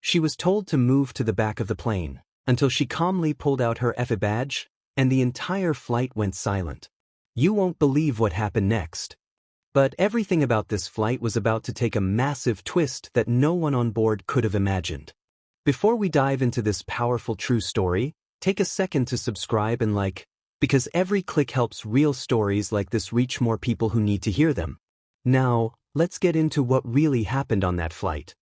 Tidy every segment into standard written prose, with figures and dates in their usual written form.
She was told to move to the back of the plane, until she calmly pulled out her FAA badge, and the entire flight went silent. You won't believe what happened next. But everything about this flight was about to take a massive twist that no one on board could have imagined. Before we dive into this powerful true story, take a second to subscribe and like, because every click helps real stories like this reach more people who need to hear them. Now, let's get into what really happened on that flight.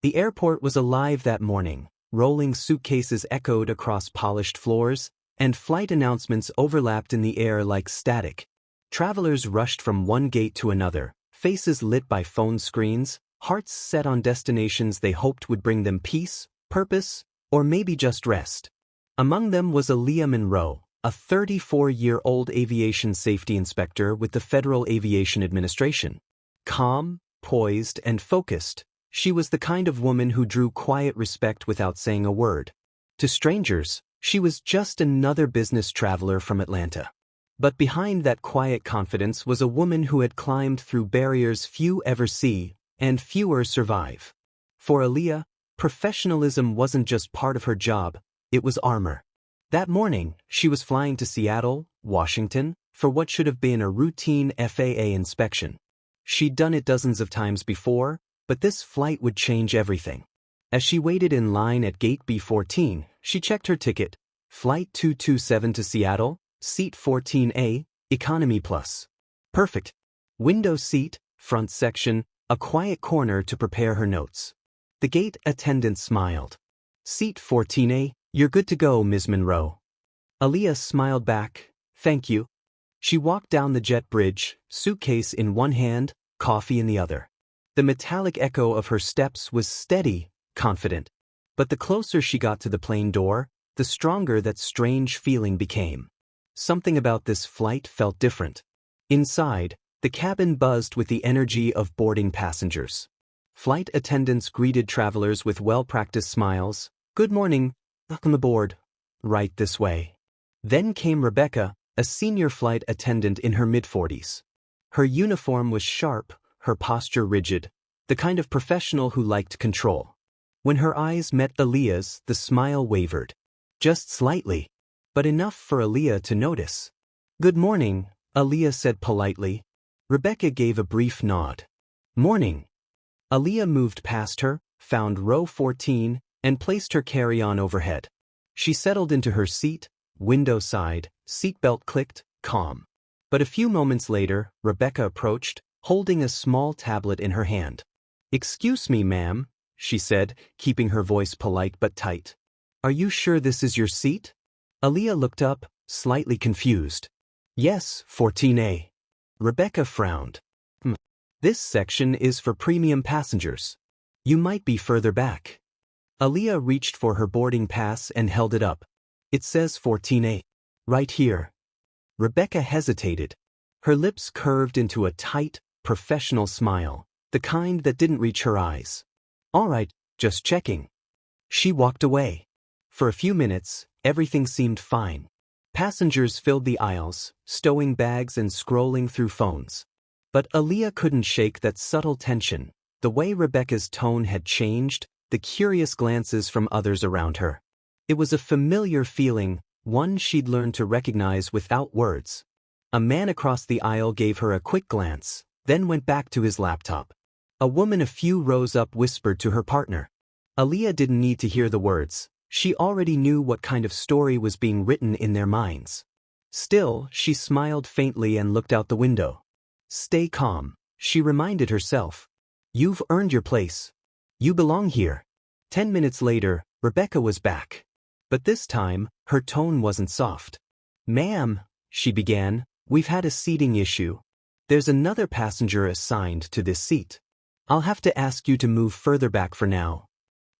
The airport was alive that morning. Rolling suitcases echoed across polished floors, and flight announcements overlapped in the air like static. Travelers rushed from one gate to another, faces lit by phone screens, hearts set on destinations they hoped would bring them peace, purpose, or maybe just rest. Among them was Aaliyah Monroe, a 34-year-old aviation safety inspector with the Federal Aviation Administration. Calm, poised, and focused, she was the kind of woman who drew quiet respect without saying a word. To strangers, she was just another business traveler from Atlanta. But behind that quiet confidence was a woman who had climbed through barriers few ever see, and fewer survive. For Aaliyah, professionalism wasn't just part of her job, it was armor. That morning, she was flying to Seattle, Washington, for what should have been a routine FAA inspection. She'd done it dozens of times before, but this flight would change everything. As she waited in line at gate B14, she checked her ticket. Flight 227 to Seattle, seat 14A, Economy Plus. Perfect. Window seat, front section, a quiet corner to prepare her notes. The gate attendant smiled. Seat 14A, you're good to go, Ms. Monroe. Aaliyah smiled back, thank you. She walked down the jet bridge, suitcase in one hand, coffee in the other. The metallic echo of her steps was steady, confident. But the closer she got to the plane door, the stronger that strange feeling became. Something about this flight felt different. Inside, the cabin buzzed with the energy of boarding passengers. Flight attendants greeted travelers with well-practiced smiles. Good morning, welcome aboard. Right this way. Then came Rebecca, a senior flight attendant in her mid-40s. Her uniform was sharp, her posture rigid, the kind of professional who liked control. When her eyes met Aaliyah's, the smile wavered. Just slightly, but enough for Aaliyah to notice. Good morning, Aaliyah said politely. Rebecca gave a brief nod. Morning. Aaliyah moved past her, found row 14, and placed her carry-on overhead. She settled into her seat, window side, seatbelt clicked, calm. But a few moments later, Rebecca approached, holding a small tablet in her hand. Excuse me, ma'am, she said, keeping her voice polite but tight. Are you sure this is your seat? Aaliyah looked up, slightly confused. Yes, 14A. Rebecca frowned. This section is for premium passengers. You might be further back. Aaliyah reached for her boarding pass and held it up. It says 14A. Right here. Rebecca hesitated. Her lips curved into a tight, professional smile, the kind that didn't reach her eyes. All right, just checking. She walked away. For a few minutes, everything seemed fine. Passengers filled the aisles, stowing bags and scrolling through phones. But Aaliyah couldn't shake that subtle tension, the way Rebecca's tone had changed, the curious glances from others around her. It was a familiar feeling, one she'd learned to recognize without words. A man across the aisle gave her a quick glance, then went back to his laptop. A woman a few rows up whispered to her partner. Aaliyah didn't need to hear the words. She already knew what kind of story was being written in their minds. Still, she smiled faintly and looked out the window. Stay calm, she reminded herself. You've earned your place. You belong here. 10 minutes later, Rebecca was back. But this time, her tone wasn't soft. Ma'am, she began, we've had a seating issue. There's another passenger assigned to this seat. I'll have to ask you to move further back for now.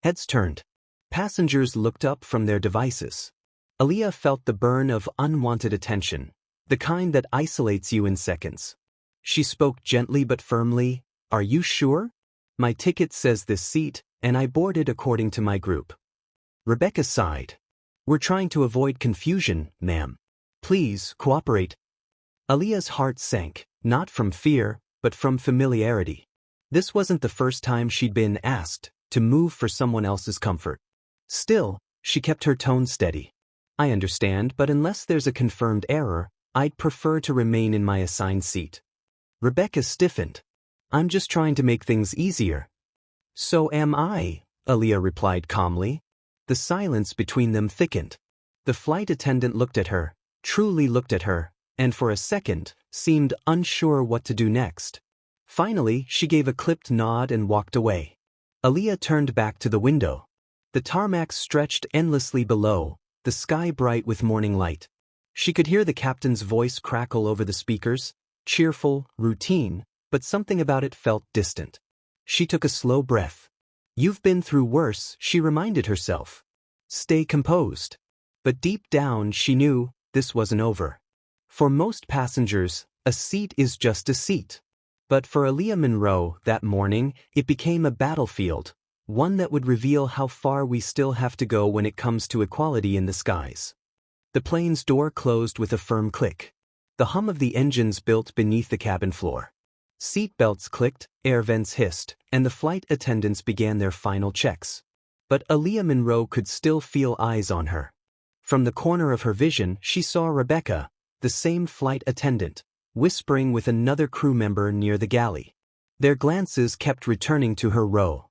Heads turned. Passengers looked up from their devices. Aaliyah felt the burn of unwanted attention, the kind that isolates you in seconds. She spoke gently but firmly. Are you sure? My ticket says this seat, and I boarded according to my group. Rebecca sighed. We're trying to avoid confusion, ma'am. Please, cooperate. Aaliyah's heart sank, not from fear, but from familiarity. This wasn't the first time she'd been asked, to move for someone else's comfort. Still, she kept her tone steady. I understand, but unless there's a confirmed error, I'd prefer to remain in my assigned seat. Rebecca stiffened. I'm just trying to make things easier. So am I, Aaliyah replied calmly. The silence between them thickened. The flight attendant looked at her, truly looked at her, and for a second, seemed unsure what to do next. Finally, she gave a clipped nod and walked away. Aaliyah turned back to the window. The tarmac stretched endlessly below, the sky bright with morning light. She could hear the captain's voice crackle over the speakers, cheerful, routine, but something about it felt distant. She took a slow breath. You've been through worse, she reminded herself. Stay composed. But deep down she knew this wasn't over. For most passengers, a seat is just a seat. But for Aaliyah Monroe, that morning, it became a battlefield, one that would reveal how far we still have to go when it comes to equality in the skies. The plane's door closed with a firm click. The hum of the engines built beneath the cabin floor. Seat belts clicked, air vents hissed, and the flight attendants began their final checks. But Aaliyah Monroe could still feel eyes on her. From the corner of her vision, she saw Rebecca, the same flight attendant, whispering with another crew member near the galley. Their glances kept returning to her row.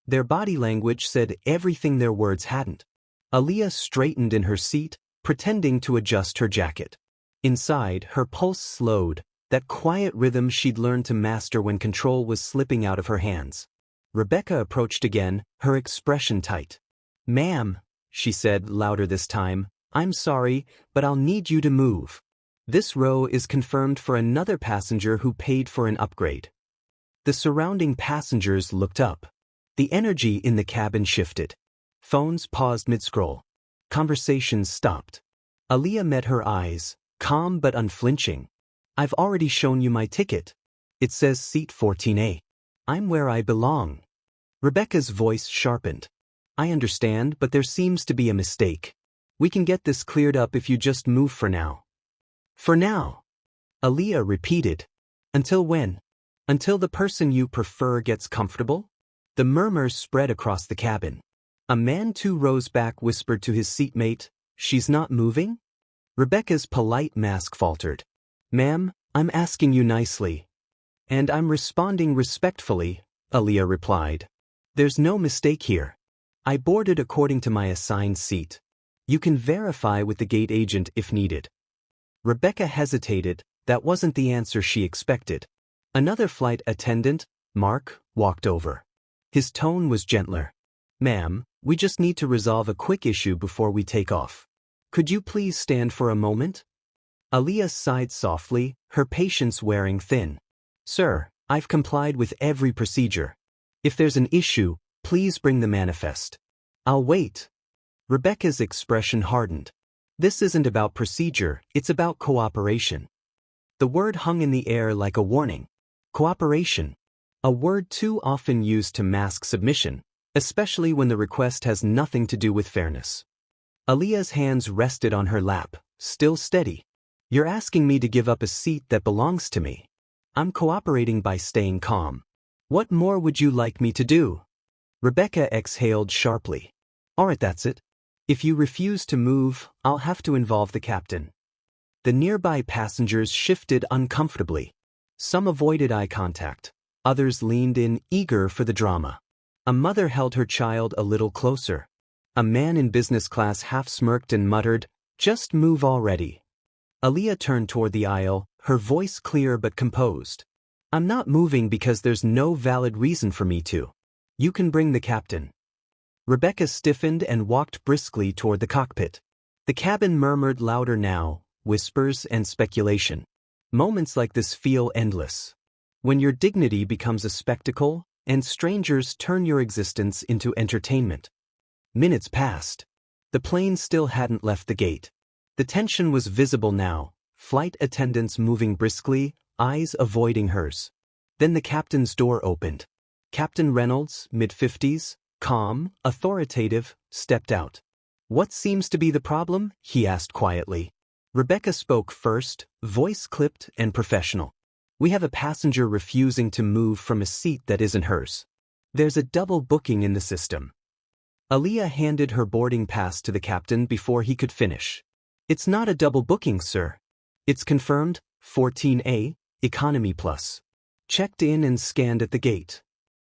Their body language said everything their words hadn't. Aaliyah straightened in her seat, pretending to adjust her jacket. Inside, her pulse slowed, that quiet rhythm she'd learned to master when control was slipping out of her hands. Rebecca approached again, her expression tight. "Ma'am," she said louder this time, "I'm sorry, but I'll need you to move. This row is confirmed for another passenger who paid for an upgrade." The surrounding passengers looked up. The energy in the cabin shifted. Phones paused mid-scroll. Conversations stopped. Aaliyah met her eyes, calm but unflinching. "I've already shown you my ticket. It says seat 14A. I'm where I belong." Rebecca's voice sharpened. "I understand, but there seems to be a mistake. We can get this cleared up if you just move for now." "For now," Aaliyah repeated. "Until when? Until the person you prefer gets comfortable?" The murmur spread across the cabin. A man 2 rows back whispered to his seatmate, "She's not moving?" Rebecca's polite mask faltered. "Ma'am, I'm asking you nicely." "And I'm responding respectfully," Aaliyah replied. "There's no mistake here. I boarded according to my assigned seat. You can verify with the gate agent if needed." Rebecca hesitated. That wasn't the answer she expected. Another flight attendant, Mark, walked over. His tone was gentler. "Ma'am, we just need to resolve a quick issue before we take off. Could you please stand for a moment?" Aaliyah sighed softly, her patience wearing thin. "Sir, I've complied with every procedure. If there's an issue, please bring the manifest. I'll wait." Rebecca's expression hardened. This isn't about procedure, it's about cooperation. The word hung in the air like a warning. Cooperation. A word too often used to mask submission, especially when the request has nothing to do with fairness. Aaliyah's hands rested on her lap, still steady. "You're asking me to give up a seat that belongs to me. I'm cooperating by staying calm. What more would you like me to do?" Rebecca exhaled sharply. "All right, that's it. If you refuse to move, I'll have to involve the captain." The nearby passengers shifted uncomfortably. Some avoided eye contact. Others leaned in, eager for the drama. A mother held her child a little closer. A man in business class half smirked and muttered, "Just move already." Aaliyah turned toward the aisle, her voice clear but composed. "I'm not moving because there's no valid reason for me to. You can bring the captain." Rebecca stiffened and walked briskly toward the cockpit. The cabin murmured louder now, whispers and speculation. Moments like this feel endless. When your dignity becomes a spectacle, and strangers turn your existence into entertainment. Minutes passed. The plane still hadn't left the gate. The tension was visible now, flight attendants moving briskly, eyes avoiding hers. Then the captain's door opened. Captain Reynolds, mid-50s, calm, authoritative, stepped out. "What seems to be the problem?" he asked quietly. Rebecca spoke first, voice clipped and professional. "We have a passenger refusing to move from a seat that isn't hers. There's a double booking in the system. Aaliyah handed her boarding pass to the captain before he could finish. It's not a double booking, sir. It's confirmed, 14A, Economy Plus. Checked in and scanned at the gate.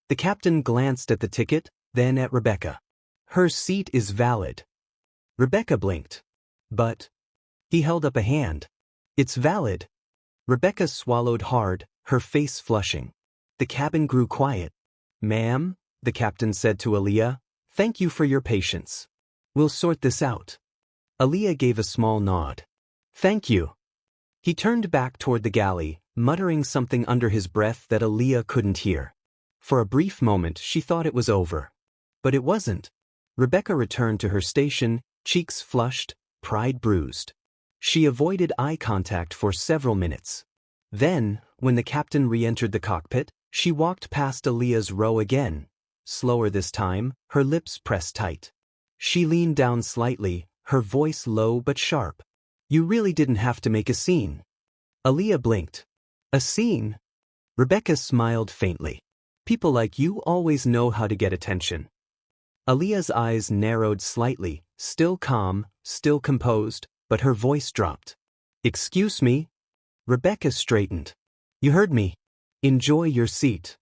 The captain glanced at the ticket, then at Rebecca. Her seat is valid. Rebecca blinked. But. He held up a hand. It's valid. Rebecca swallowed hard, her face flushing. The cabin grew quiet. Ma'am, the captain said to Aaliyah, thank you for your patience. We'll sort this out. Aaliyah gave a small nod. Thank you. He turned back toward the galley, muttering something under his breath that Aaliyah couldn't hear. For a brief moment she thought it was over. But it wasn't. Rebecca returned to her station, cheeks flushed, pride bruised. She avoided eye contact for several minutes. Then, when the captain re-entered the cockpit, she walked past Aaliyah's row again. Slower this time, her lips pressed tight. She leaned down slightly, her voice low but sharp. You really didn't have to make a scene. Aaliyah blinked. A scene? Rebecca smiled faintly. People like you always know how to get attention. Aaliyah's eyes narrowed slightly, still calm, still composed, but her voice dropped. Excuse me? Rebecca straightened. You heard me. Enjoy your seat.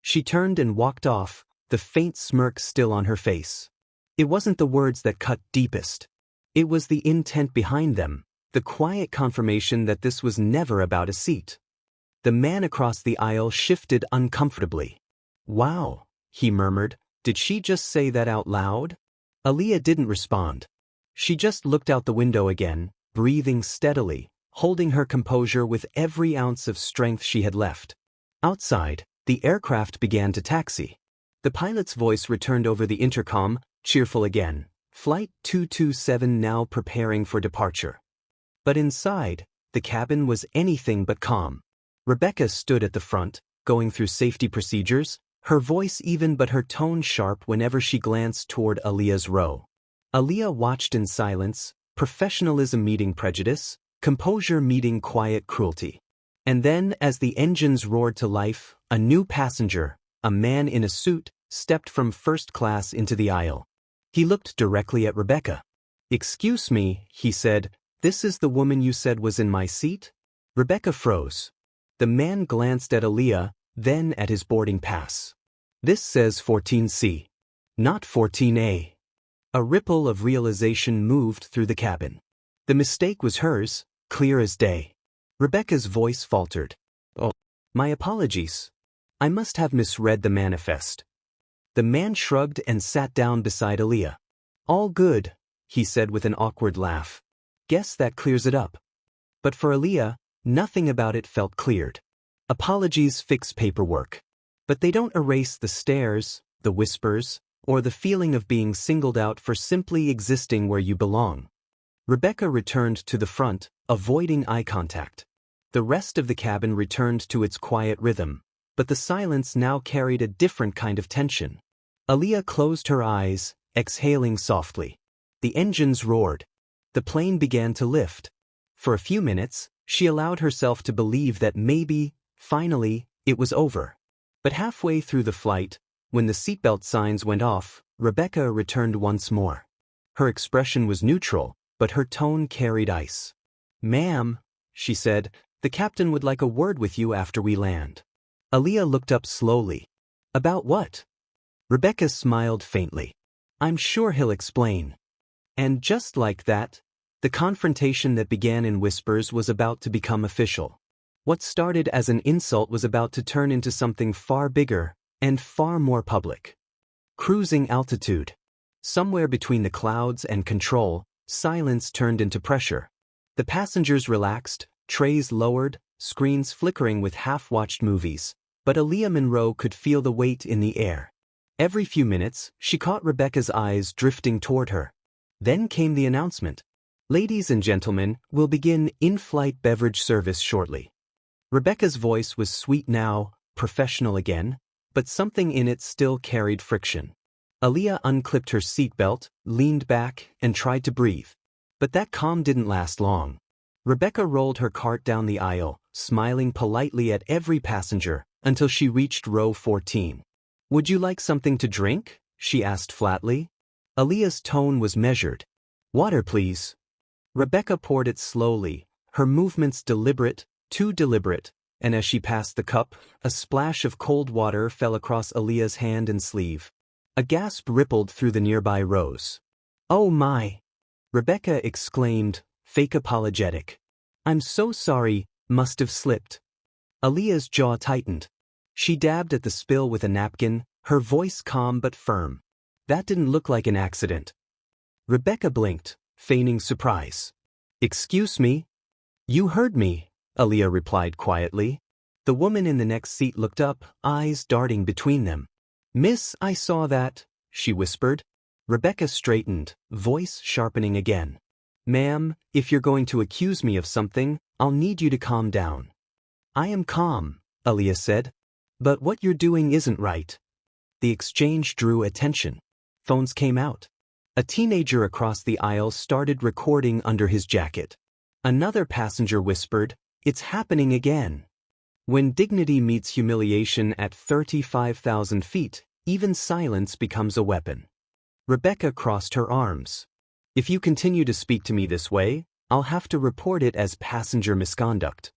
She turned and walked off, the faint smirk still on her face. It wasn't the words that cut deepest. It was the intent behind them, the quiet confirmation that this was never about a seat. The man across the aisle shifted uncomfortably. Wow, he murmured. Did she just say that out loud? Aaliyah didn't respond. She just looked out the window again, breathing steadily, holding her composure with every ounce of strength she had left. Outside, the aircraft began to taxi. The pilot's voice returned over the intercom, cheerful again. Flight 227 now preparing for departure. But inside, the cabin was anything but calm. Rebecca stood at the front, going through safety procedures, her voice even but her tone sharp whenever she glanced toward Aaliyah's row. Aaliyah watched in silence, professionalism meeting prejudice, composure meeting quiet cruelty. And then, as the engines roared to life, a new passenger, a man in a suit, stepped from first class into the aisle. He looked directly at Rebecca. Excuse me, he said, this is the woman you said was in my seat? Rebecca froze. The man glanced at Aaliyah, then at his boarding pass. This says 14C, not 14A. A ripple of realization moved through the cabin. The mistake was hers, clear as day. Rebecca's voice faltered. Oh, my apologies. I must have misread the manifest. The man shrugged and sat down beside Aaliyah. All good, he said with an awkward laugh. Guess that clears it up. But for Aaliyah, nothing about it felt cleared. Apologies fix paperwork. But they don't erase the stares, the whispers, or the feeling of being singled out for simply existing where you belong. Rebecca returned to the front, avoiding eye contact. The rest of the cabin returned to its quiet rhythm, but the silence now carried a different kind of tension. Aaliyah closed her eyes, exhaling softly. The engines roared. The plane began to lift. For a few minutes, she allowed herself to believe that maybe, finally, it was over. But halfway through the flight, when the seatbelt signs went off, Rebecca returned once more. Her expression was neutral, but her tone carried ice. Ma'am, she said, the captain would like a word with you after we land. Aaliyah looked up slowly. About what? Rebecca smiled faintly. I'm sure he'll explain. And just like that, the confrontation that began in whispers was about to become official. What started as an insult was about to turn into something far bigger and far more public. Cruising altitude. Somewhere between the clouds and control, silence turned into pressure. The passengers relaxed, trays lowered, screens flickering with half-watched movies, but Aaliyah Monroe could feel the weight in the air. Every few minutes, she caught Rebecca's eyes drifting toward her. Then came the announcement. Ladies and gentlemen, we'll begin in-flight beverage service shortly. Rebecca's voice was sweet now, professional again, but something in it still carried friction. Aaliyah unclipped her seatbelt, leaned back, and tried to breathe. But that calm didn't last long. Rebecca rolled her cart down the aisle, smiling politely at every passenger, until she reached row 14. Would you like something to drink? She asked flatly. Aaliyah's tone was measured. Water, please. Rebecca poured it slowly, her movements deliberate, too deliberate, and as she passed the cup, a splash of cold water fell across Aaliyah's hand and sleeve. A gasp rippled through the nearby rows. Oh my! Rebecca exclaimed, fake apologetic. I'm so sorry, must have slipped. Aaliyah's jaw tightened. She dabbed at the spill with a napkin, her voice calm but firm. That didn't look like an accident. Rebecca blinked, feigning surprise. Excuse me? You heard me, Aaliyah replied quietly. The woman in the next seat looked up, eyes darting between them. Miss, I saw that, she whispered. Rebecca straightened, voice sharpening again. Ma'am, if you're going to accuse me of something, I'll need you to calm down. I am calm, Aaliyah said. But what you're doing isn't right. The exchange drew attention. Phones came out. A teenager across the aisle started recording under his jacket. Another passenger whispered, It's happening again. When dignity meets humiliation at 35,000 feet, even silence becomes a weapon. Rebecca crossed her arms. If you continue to speak to me this way, I'll have to report it as passenger misconduct.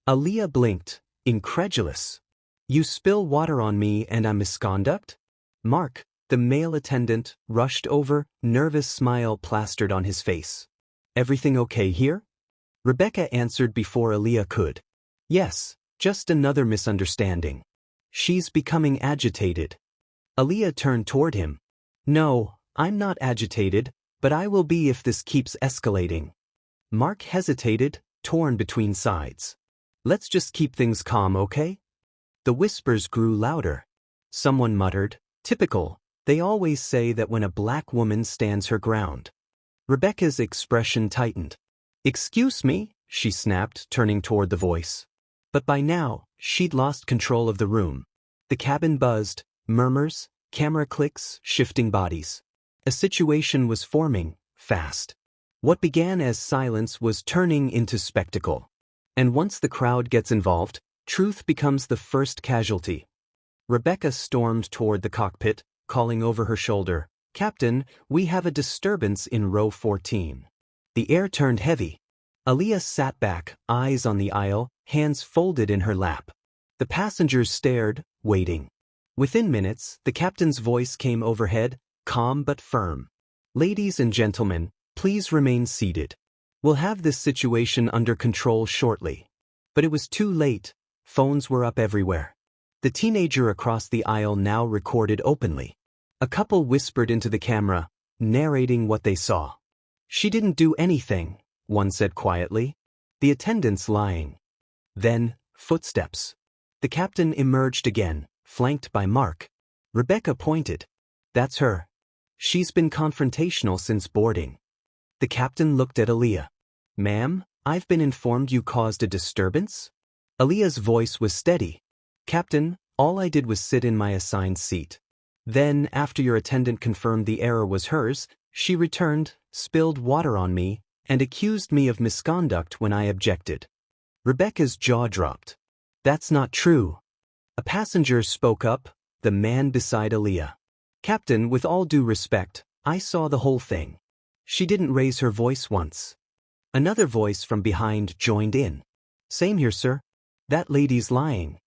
Aaliyah blinked, incredulous. You spill water on me and I'm misconduct? Mark, the male attendant, rushed over, nervous smile plastered on his face. Everything okay here? Rebecca answered before Aaliyah could. Yes, just another misunderstanding. She's becoming agitated. Aaliyah turned toward him. No, I'm not agitated, but I will be if this keeps escalating. Mark hesitated, torn between sides. Let's just keep things calm, okay? The whispers grew louder. Someone muttered, typical, they always say that when a black woman stands her ground. Rebecca's expression tightened. Excuse me, she snapped, turning toward the voice. But by now, she'd lost control of the room. The cabin buzzed, murmurs, camera clicks, shifting bodies. A situation was forming, fast. What began as silence was turning into spectacle. And once the crowd gets involved, truth becomes the first casualty. Rebecca stormed toward the cockpit, calling over her shoulder, Captain, we have a disturbance in row 14. The air turned heavy. Aaliyah sat back, eyes on the aisle, hands folded in her lap. The passengers stared, waiting. Within minutes, the captain's voice came overhead, calm but firm. Ladies and gentlemen, please remain seated. We'll have this situation under control shortly. But it was too late. Phones were up everywhere. The teenager across the aisle now recorded openly. A couple whispered into the camera, narrating what they saw. She didn't do anything, one said quietly. The attendant's lying. Then, footsteps. The captain emerged again, flanked by Mark. Rebecca pointed. That's her. She's been confrontational since boarding. The captain looked at Aaliyah. Ma'am, I've been informed you caused a disturbance? Aaliyah's voice was steady. Captain, all I did was sit in my assigned seat. Then, after your attendant confirmed the error was hers, she returned, spilled water on me, and accused me of misconduct when I objected. Rebecca's jaw dropped. That's not true. A passenger spoke up, the man beside Aaliyah. Captain, with all due respect, I saw the whole thing. She didn't raise her voice once. Another voice from behind joined in. Same here, sir. That lady's lying.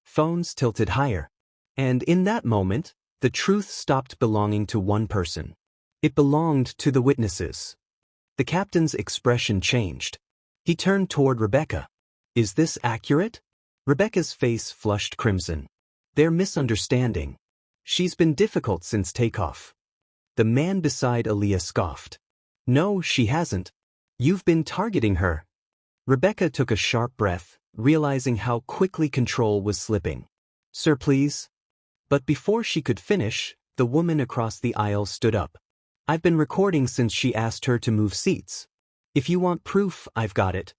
Phones tilted higher. And in that moment, the truth stopped belonging to one person. It belonged to the witnesses. The captain's expression changed. He turned toward Rebecca. Is this accurate? Rebecca's face flushed crimson. They're misunderstanding. She's been difficult since takeoff. The man beside Aaliyah scoffed. No, she hasn't. You've been targeting her. Rebecca took a sharp breath, realizing how quickly control was slipping. Sir, please. But before she could finish, the woman across the aisle stood up. I've been recording since she asked her to move seats. If you want proof, I've got it.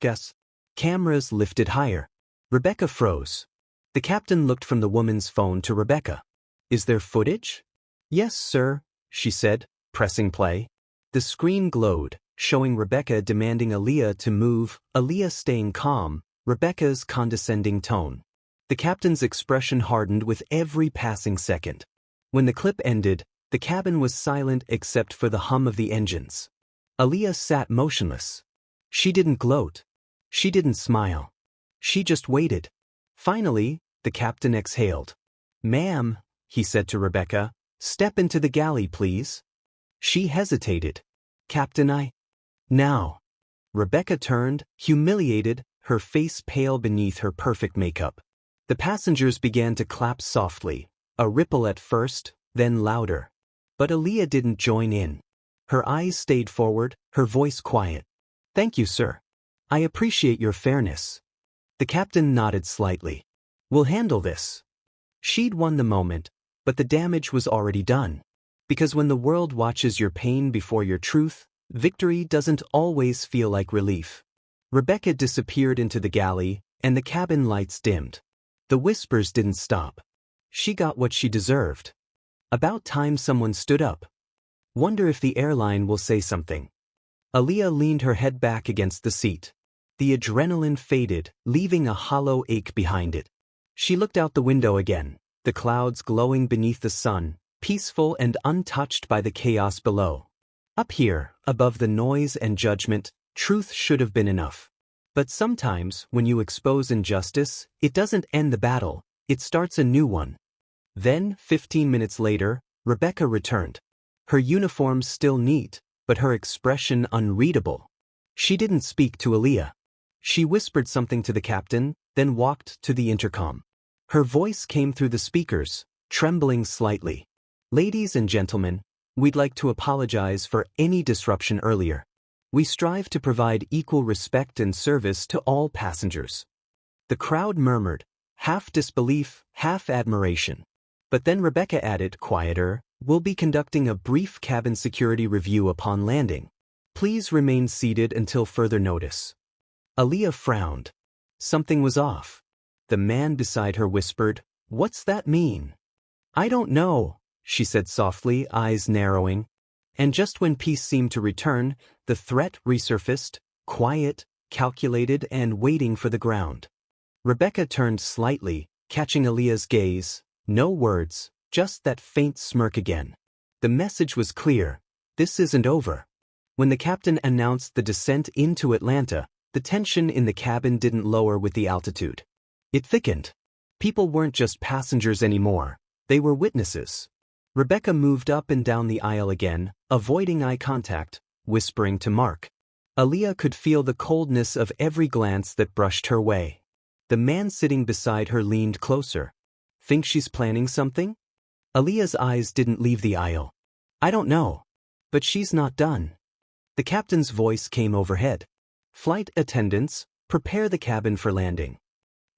Guess. Cameras lifted higher. Rebecca froze. The captain looked from the woman's phone to Rebecca. Is there footage? Yes, sir, she said, pressing play. The screen glowed, showing Rebecca demanding Aaliyah to move, Aaliyah staying calm, Rebecca's condescending tone. The captain's expression hardened with every passing second. When the clip ended, the cabin was silent except for the hum of the engines. Aaliyah sat motionless. She didn't gloat. She didn't smile. She just waited. Finally, the captain exhaled. "Ma'am," he said to Rebecca, "step into the galley, please." She hesitated. "Captain, Now." Rebecca turned, humiliated, her face pale beneath her perfect makeup. The passengers began to clap softly, a ripple at first, then louder. But Aaliyah didn't join in. Her eyes stayed forward, her voice quiet. "Thank you, sir. I appreciate your fairness." The captain nodded slightly. "We'll handle this." She'd won the moment, but the damage was already done. Because when the world watches your pain before your truth, victory doesn't always feel like relief. Rebecca disappeared into the galley, and the cabin lights dimmed. The whispers didn't stop. She got what she deserved. About time someone stood up. "Wonder if the airline will say something." Aaliyah leaned her head back against the seat. The adrenaline faded, leaving a hollow ache behind it. She looked out the window again, the clouds glowing beneath the sun, peaceful and untouched by the chaos below. Up here, above the noise and judgment, truth should have been enough. But sometimes, when you expose injustice, it doesn't end the battle, it starts a new one. Then, 15 minutes later, Rebecca returned. Her uniform still neat, but her expression unreadable. She didn't speak to Aaliyah. She whispered something to the captain, then walked to the intercom. Her voice came through the speakers, trembling slightly. "Ladies and gentlemen, we'd like to apologize for any disruption earlier. We strive to provide equal respect and service to all passengers." The crowd murmured, half disbelief, half admiration. But then Rebecca added, quieter, "We'll be conducting a brief cabin security review upon landing. Please remain seated until further notice." Aaliyah frowned. Something was off. The man beside her whispered, "What's that mean?" "I don't know," she said softly, eyes narrowing. And just when peace seemed to return, the threat resurfaced, quiet, calculated, and waiting for the ground. Rebecca turned slightly, catching Aaliyah's gaze. No words, just that faint smirk again. The message was clear. This isn't over. When the captain announced the descent into Atlanta, the tension in the cabin didn't lower with the altitude. It thickened. People weren't just passengers anymore. They were witnesses. Rebecca moved up and down the aisle again, avoiding eye contact, whispering to Mark. Aaliyah could feel the coldness of every glance that brushed her way. The man sitting beside her leaned closer. "Think she's planning something?" Aaliyah's eyes didn't leave the aisle. "I don't know. But she's not done." The captain's voice came overhead. "Flight attendants, prepare the cabin for landing."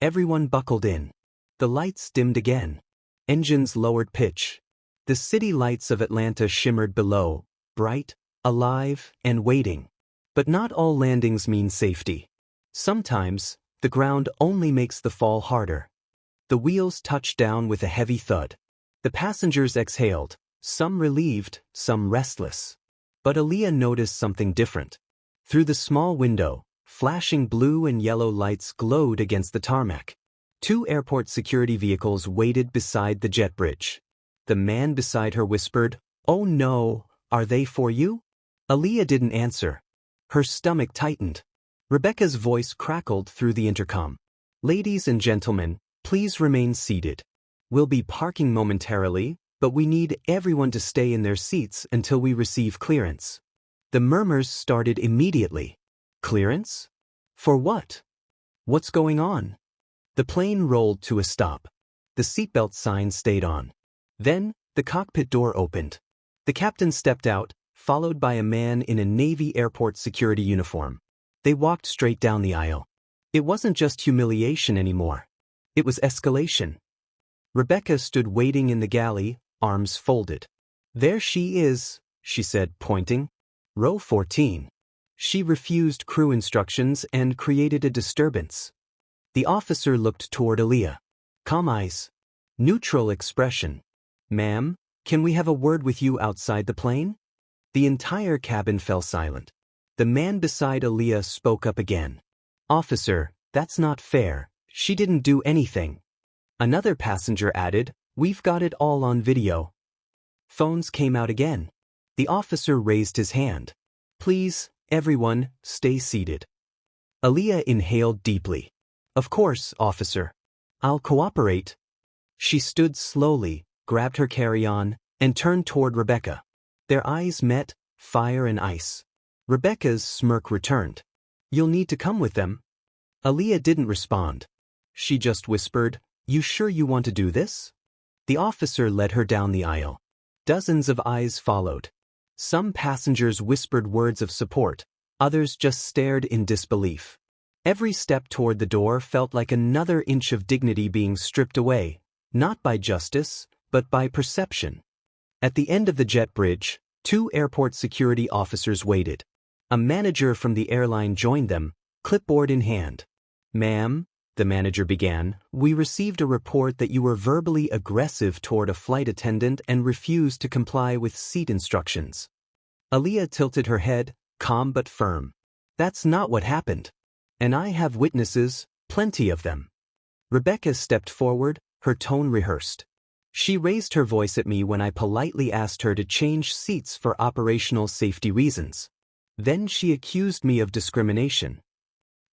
Everyone buckled in. The lights dimmed again. Engines lowered pitch. The city lights of Atlanta shimmered below, bright, alive, and waiting. But not all landings mean safety. Sometimes, the ground only makes the fall harder. The wheels touched down with a heavy thud. The passengers exhaled, some relieved, some restless. But Aaliyah noticed something different. Through the small window, flashing blue and yellow lights glowed against the tarmac. 2 airport security vehicles waited beside the jet bridge. The man beside her whispered, "Oh no, are they for you?" Aaliyah didn't answer. Her stomach tightened. Rebecca's voice crackled through the intercom. "Ladies and gentlemen, please remain seated. We'll be parking momentarily, but we need everyone to stay in their seats until we receive clearance." The murmurs started immediately. Clearance? For what? What's going on? The plane rolled to a stop. The seatbelt sign stayed on. Then, the cockpit door opened. The captain stepped out, followed by a man in a Navy airport security uniform. They walked straight down the aisle. It wasn't just humiliation anymore. It was escalation. Rebecca stood waiting in the galley, arms folded. "There she is," she said, pointing. "Row 14. She refused crew instructions and created a disturbance." The officer looked toward Aaliyah. Calm eyes. Neutral expression. "Ma'am, can we have a word with you outside the plane?" The entire cabin fell silent. The man beside Aaliyah spoke up again. "Officer, that's not fair. She didn't do anything." Another passenger added, "We've got it all on video." Phones came out again. The officer raised his hand. "Please, everyone, stay seated." Aaliyah inhaled deeply. "Of course, officer. I'll cooperate." She stood slowly, grabbed her carry-on, and turned toward Rebecca. Their eyes met, fire and ice. Rebecca's smirk returned. "You'll need to come with them." Aaliyah didn't respond. She just whispered, "You sure you want to do this?" The officer led her down the aisle. Dozens of eyes followed. Some passengers whispered words of support, others just stared in disbelief. Every step toward the door felt like another inch of dignity being stripped away, not by justice, but by perception. At the end of the jet bridge, 2 airport security officers waited. A manager from the airline joined them, clipboard in hand. "Ma'am," the manager began, "we received a report that you were verbally aggressive toward a flight attendant and refused to comply with seat instructions." Aaliyah tilted her head, calm but firm. "That's not what happened. And I have witnesses, plenty of them." Rebecca stepped forward, her tone rehearsed. "She raised her voice at me when I politely asked her to change seats for operational safety reasons. Then she accused me of discrimination."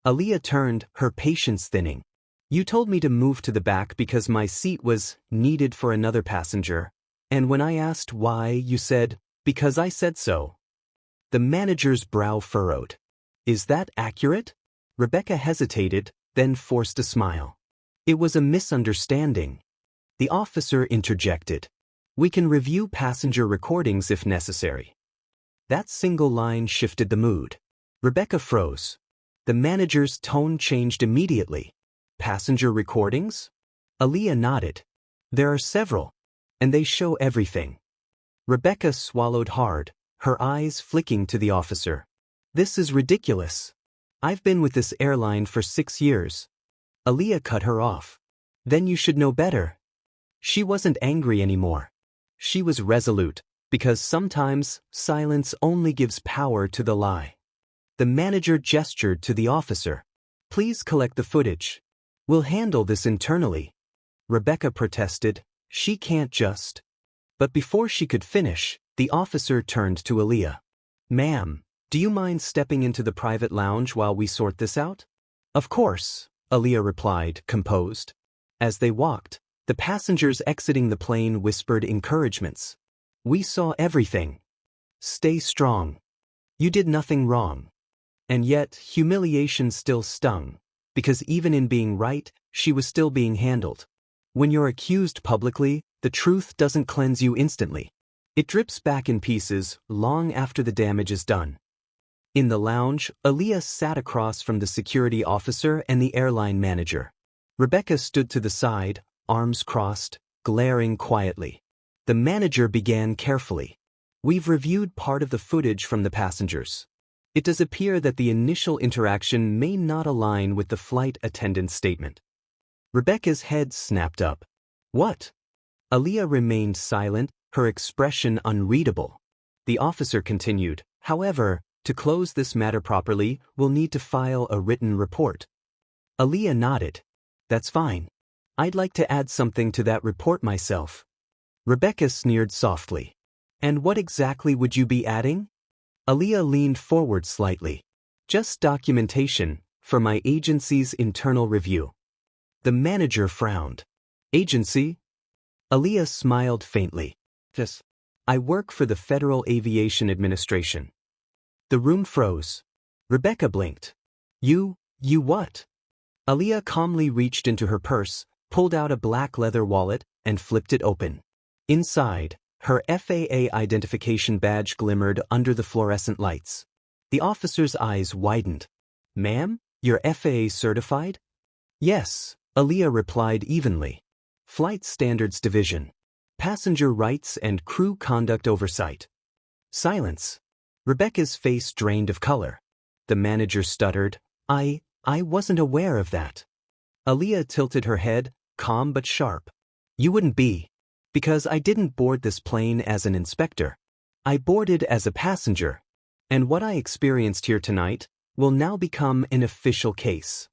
Aaliyah turned, her patience thinning. "You told me to move to the back because my seat was needed for another passenger, and when I asked why, you said, 'Because I said so.'" The manager's brow furrowed. "Is that accurate?" Rebecca hesitated, then forced a smile. "It was a misunderstanding." The officer interjected. "We can review passenger recordings if necessary." That single line shifted the mood. Rebecca froze. The manager's tone changed immediately. "Passenger recordings?" Aaliyah nodded. "There are several, and they show everything." Rebecca swallowed hard, her eyes flicking to the officer. "This is ridiculous. I've been with this airline for 6 years. Aaliyah cut her off. "Then you should know better." She wasn't angry anymore. She was resolute, because sometimes silence only gives power to the lie. The manager gestured to the officer. "Please collect the footage. We'll handle this internally." Rebecca protested. "She can't just." But before she could finish, the officer turned to Aaliyah. "Ma'am, do you mind stepping into the private lounge while we sort this out?" "Of course," Aaliyah replied, composed. As they walked, the passengers exiting the plane whispered encouragements. "We saw everything. Stay strong. You did nothing wrong." And yet, humiliation still stung, because even in being right, she was still being handled. When you're accused publicly, the truth doesn't cleanse you instantly. It drips back in pieces long after the damage is done. In the lounge, Aaliyah sat across from the security officer and the airline manager. Rebecca stood to the side, arms crossed, glaring quietly. The manager began carefully. "We've reviewed part of the footage from the passengers. It does appear that the initial interaction may not align with the flight attendant's statement." Rebecca's head snapped up. "What?" Aaliyah remained silent, her expression unreadable. The officer continued, "However, to close this matter properly, we'll need to file a written report." Aaliyah nodded. "That's fine. I'd like to add something to that report myself." Rebecca sneered softly. "And what exactly would you be adding?" Aaliyah leaned forward slightly. "Just documentation, for my agency's internal review." The manager frowned. "Agency?" Aaliyah smiled faintly. "Yes. I work for the Federal Aviation Administration." The room froze. Rebecca blinked. You what?" Aaliyah calmly reached into her purse, pulled out a black leather wallet, and flipped it open. Inside, her FAA identification badge glimmered under the fluorescent lights. The officer's eyes widened. "Ma'am, you're FAA-certified?" "Yes," Aaliyah replied evenly. "Flight Standards Division. Passenger Rights and Crew Conduct Oversight." Silence. Rebecca's face drained of color. The manager stuttered, I wasn't aware of that." Aaliyah tilted her head, calm but sharp. "You wouldn't be. Because I didn't board this plane as an inspector. I boarded as a passenger. And what I experienced here tonight will now become an official case."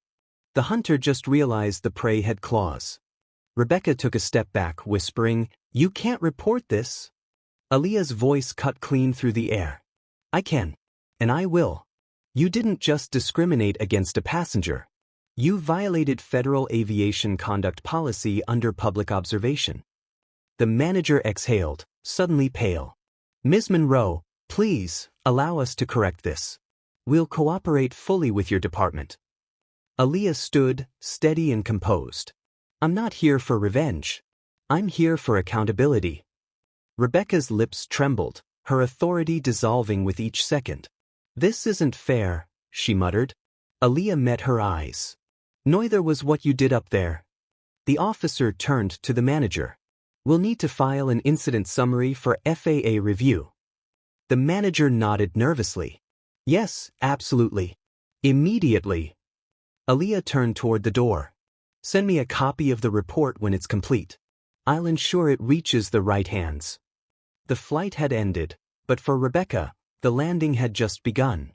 The hunter just realized the prey had claws. Rebecca took a step back, whispering, "You can't report this." Aaliyah's voice cut clean through the air. "I can. And I will. You didn't just discriminate against a passenger. You violated federal aviation conduct policy under public observation." The manager exhaled, suddenly pale. "Ms. Monroe, please, allow us to correct this. We'll cooperate fully with your department." Aaliyah stood, steady and composed. "I'm not here for revenge. I'm here for accountability." Rebecca's lips trembled, her authority dissolving with each second. "This isn't fair," she muttered. Aaliyah met her eyes. "Neither was what you did up there." The officer turned to the manager. "We'll need to file an incident summary for FAA review." The manager nodded nervously. "Yes, absolutely. Immediately." Aaliyah turned toward the door. "Send me a copy of the report when it's complete. I'll ensure it reaches the right hands." The flight had ended, but for Rebecca, the landing had just begun.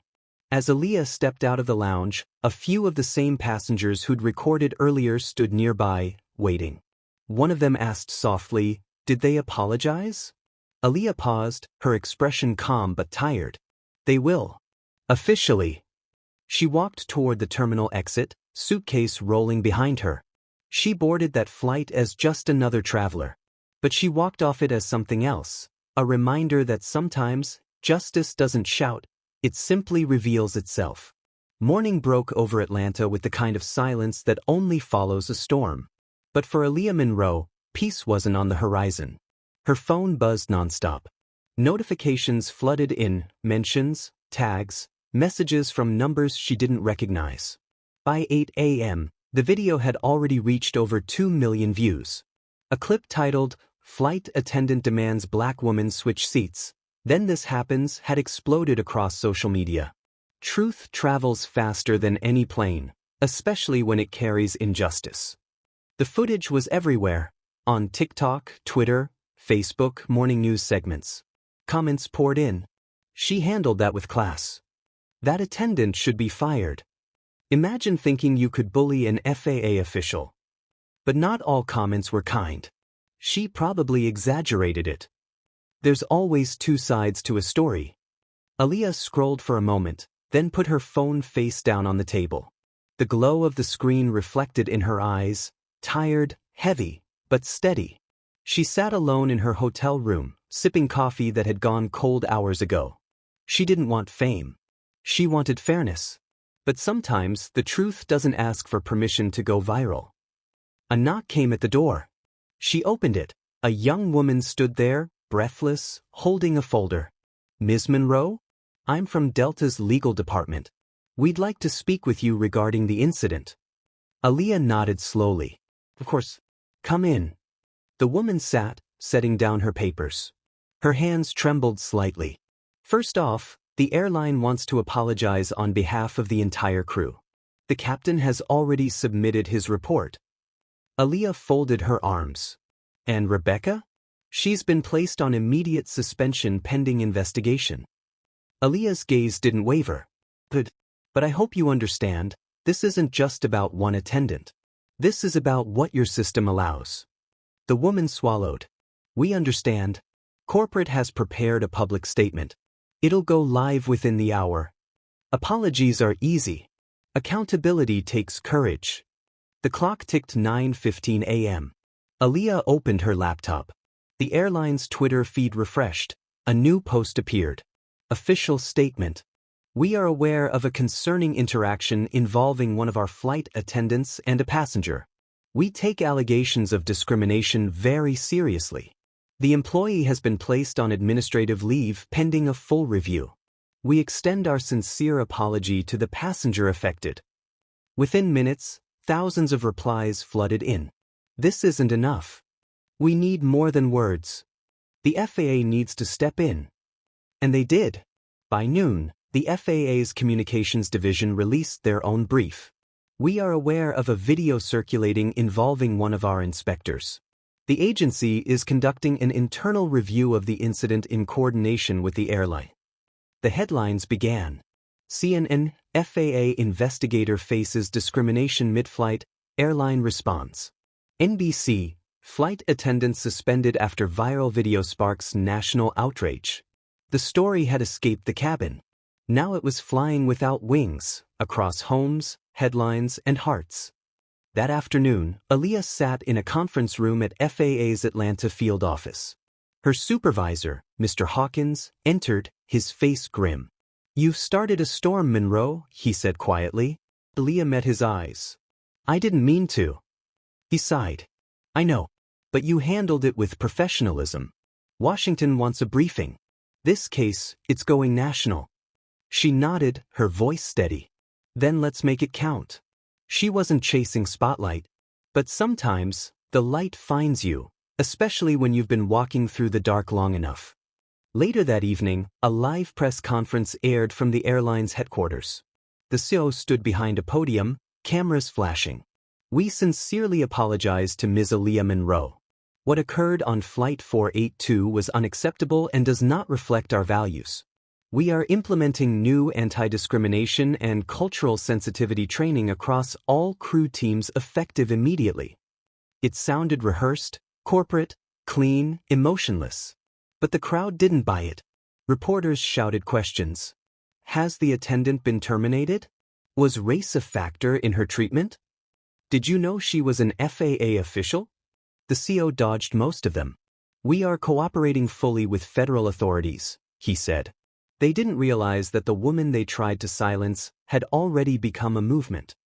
As Aaliyah stepped out of the lounge, a few of the same passengers who'd recorded earlier stood nearby, waiting. One of them asked softly, "Did they apologize?" Aaliyah paused, her expression calm but tired. "They will. Officially." She walked toward the terminal exit, suitcase rolling behind her. She boarded that flight as just another traveler. But she walked off it as something else, a reminder that sometimes, justice doesn't shout, it simply reveals itself. Morning broke over Atlanta with the kind of silence that only follows a storm. But for Aaliyah Monroe, peace wasn't on the horizon. Her phone buzzed nonstop. Notifications flooded in, mentions, tags, messages from numbers she didn't recognize. By 8 a.m., the video had already reached over 2 million views. A clip titled, "Flight Attendant Demands Black Woman Switch Seats, Then This Happens" had exploded across social media. Truth travels faster than any plane, especially when it carries injustice. The footage was everywhere, on TikTok, Twitter, Facebook, morning news segments. Comments poured in. "She handled that with class. That attendant should be fired." Imagine thinking you could bully an FAA official. But not all comments were kind. "She probably exaggerated it." There's always two sides to a story. Aaliyah scrolled for a moment, then put her phone face down on the table. The glow of the screen reflected in her eyes, tired, heavy, but steady. She sat alone in her hotel room, sipping coffee that had gone cold hours ago. She didn't want fame. She wanted fairness. But sometimes the truth doesn't ask for permission to go viral. A knock came at the door. She opened it. A young woman stood there, breathless, holding a folder. "Ms. Monroe? I'm from Delta's legal department. We'd like to speak with you regarding the incident." Aaliyah nodded slowly. "Of course. Come in." The woman sat, setting down her papers. Her hands trembled slightly. "First off, the airline wants to apologize on behalf of the entire crew. The captain has already submitted his report." Aaliyah folded her arms. "And Rebecca? She's been placed on immediate suspension pending investigation." Aaliyah's gaze didn't waver. But I hope you understand, this isn't just about one attendant. This is about what your system allows." The woman swallowed. "We understand. Corporate has prepared a public statement. It'll go live within the hour. Apologies are easy. Accountability takes courage." The clock ticked 9:15 a.m. Aaliyah opened her laptop. The airline's Twitter feed refreshed. A new post appeared. Official statement. "We are aware of a concerning interaction involving one of our flight attendants and a passenger. We take allegations of discrimination very seriously. The employee has been placed on administrative leave pending a full review. We extend our sincere apology to the passenger affected." Within minutes, thousands of replies flooded in. "This isn't enough. We need more than words. The FAA needs to step in." And they did. By noon, the FAA's Communications Division released their own brief. "We are aware of a video circulating involving one of our inspectors. The agency is conducting an internal review of the incident in coordination with the airline." The headlines began. CNN, "FAA investigator faces discrimination mid-flight, airline responds." NBC, Flight attendants suspended after viral video sparks national outrage. The story had escaped the cabin. Now it was flying without wings, across homes, headlines, and hearts. That afternoon, Aaliyah sat in a conference room at FAA's Atlanta field office. Her supervisor, Mr. Hawkins, entered, his face grim. "You've started a storm, Monroe," he said quietly. Aaliyah met his eyes. "I didn't mean to." He sighed. "I know. But you handled it with professionalism. Washington wants a briefing. This case, it's going national." She nodded, her voice steady. "Then let's make it count." She wasn't chasing spotlight. But sometimes, the light finds you, especially when you've been walking through the dark long enough. Later that evening, a live press conference aired from the airline's headquarters. The CEO stood behind a podium, cameras flashing. "We sincerely apologize to Ms. Aaliyah Monroe. What occurred on Flight 482 was unacceptable and does not reflect our values. We are implementing new anti-discrimination and cultural sensitivity training across all crew teams effective immediately." It sounded rehearsed, corporate, clean, emotionless. But the crowd didn't buy it. Reporters shouted questions. Has the attendant been terminated? Was race a factor in her treatment? Did you know she was an FAA official? The CEO dodged most of them. "We are cooperating fully with federal authorities," he said. They didn't realize that the woman they tried to silence had already become a movement.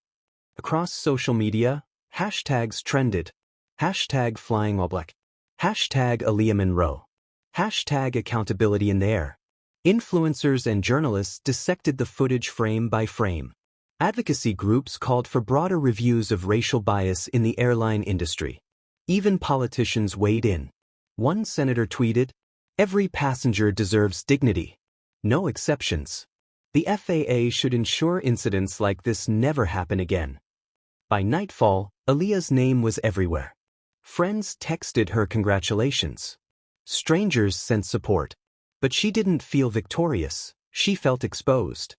Across social media, hashtags trended. Hashtag flying all black. Hashtag Aaliyah Monroe. Hashtag accountability in the air. Influencers and journalists dissected the footage frame by frame. Advocacy groups called for broader reviews of racial bias in the airline industry. Even politicians weighed in. One senator tweeted, "Every passenger deserves dignity. No exceptions. The FAA should ensure incidents like this never happen again." By nightfall, Aaliyah's name was everywhere. Friends texted her congratulations. Strangers sent support. But she didn't feel victorious, she felt exposed.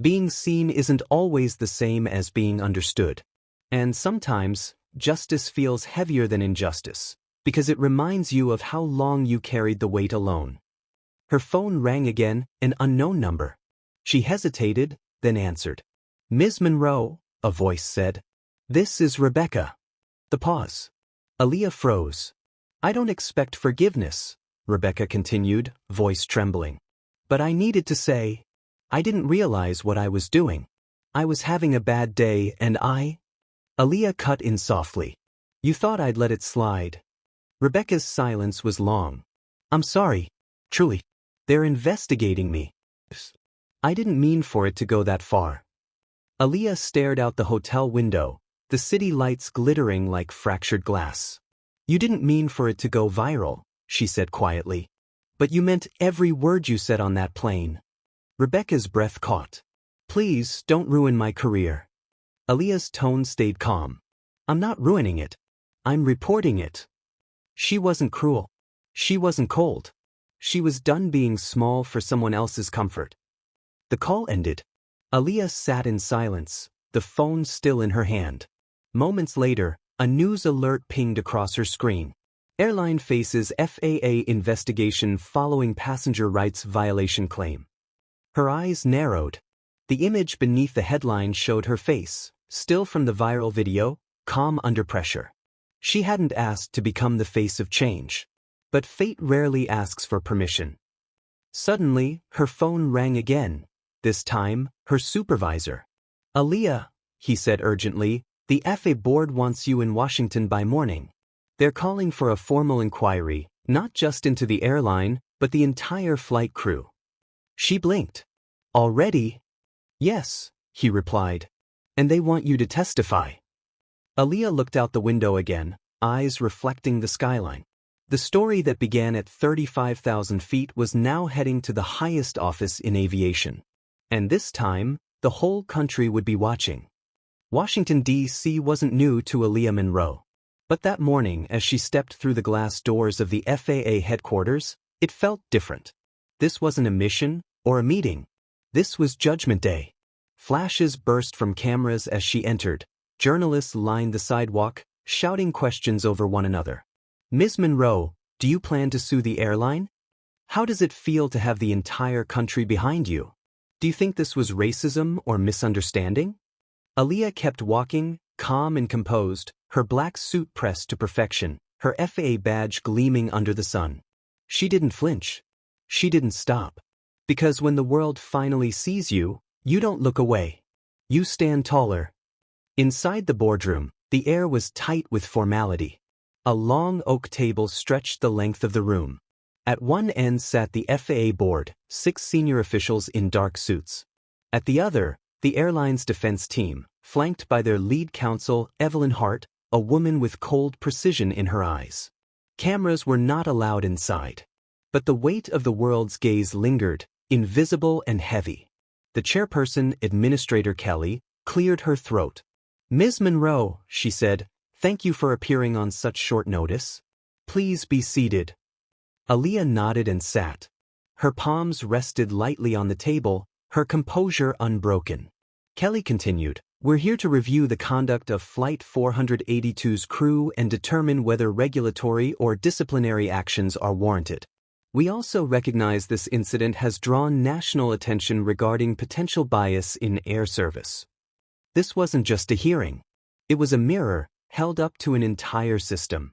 Being seen isn't always the same as being understood. And sometimes, justice feels heavier than injustice, because it reminds you of how long you carried the weight alone. Her phone rang again, an unknown number. She hesitated, then answered. "Ms. Monroe," a voice said. "This is Rebecca." The pause. Aaliyah froze. "I don't expect forgiveness," Rebecca continued, voice trembling. "But I needed to say, I didn't realize what I was doing. I was having a bad day and Aaliyah cut in softly. "You thought I'd let it slide." Rebecca's silence was long. "I'm sorry. Truly. They're investigating me. I didn't mean for it to go that far." Aaliyah stared out the hotel window, the city lights glittering like fractured glass. "You didn't mean for it to go viral," she said quietly. "But you meant every word you said on that plane." Rebecca's breath caught. "Please don't ruin my career." Aaliyah's tone stayed calm. "I'm not ruining it. I'm reporting it." She wasn't cruel. She wasn't cold. She was done being small for someone else's comfort. The call ended. Aaliyah sat in silence, the phone still in her hand. Moments later, a news alert pinged across her screen. Airline faces FAA investigation following passenger rights violation claim. Her eyes narrowed. The image beneath the headline showed her face, still from the viral video, calm under pressure. She hadn't asked to become the face of change. But fate rarely asks for permission. Suddenly, her phone rang again. This time, her supervisor. "Aaliyah," he said urgently, "the FAA board wants you in Washington by morning. They're calling for a formal inquiry, not just into the airline, but the entire flight crew." She blinked. "Already?" "Yes," he replied. "And they want you to testify." Aaliyah looked out the window again, eyes reflecting the skyline. The story that began at 35,000 feet was now heading to the highest office in aviation. And this time, the whole country would be watching. Washington, D.C. wasn't new to Aaliyah Monroe. But that morning, as she stepped through the glass doors of the FAA headquarters, it felt different. This wasn't a mission or a meeting. This was Judgment Day. Flashes burst from cameras as she entered. Journalists lined the sidewalk, shouting questions over one another. Ms. Monroe, do you plan to sue the airline? How does it feel to have the entire country behind you? Do you think this was racism or misunderstanding? Aaliyah kept walking, calm and composed, her black suit pressed to perfection, her FAA badge gleaming under the sun. She didn't flinch. She didn't stop. Because when the world finally sees you, you don't look away. You stand taller. Inside the boardroom, the air was tight with formality. A long oak table stretched the length of the room. At one end sat the FAA board, 6 senior officials in dark suits. At the other, the airline's defense team, flanked by their lead counsel, Evelyn Hart, a woman with cold precision in her eyes. Cameras were not allowed inside. But the weight of the world's gaze lingered, invisible and heavy. The chairperson, Administrator Kelly, cleared her throat. Ms. Monroe, she said, thank you for appearing on such short notice. Please be seated. Aaliyah nodded and sat. Her palms rested lightly on the table, her composure unbroken. Kelly continued, we're here to review the conduct of Flight 482's crew and determine whether regulatory or disciplinary actions are warranted. We also recognize this incident has drawn national attention regarding potential bias in air service. This wasn't just a hearing. It was a mirror held up to an entire system.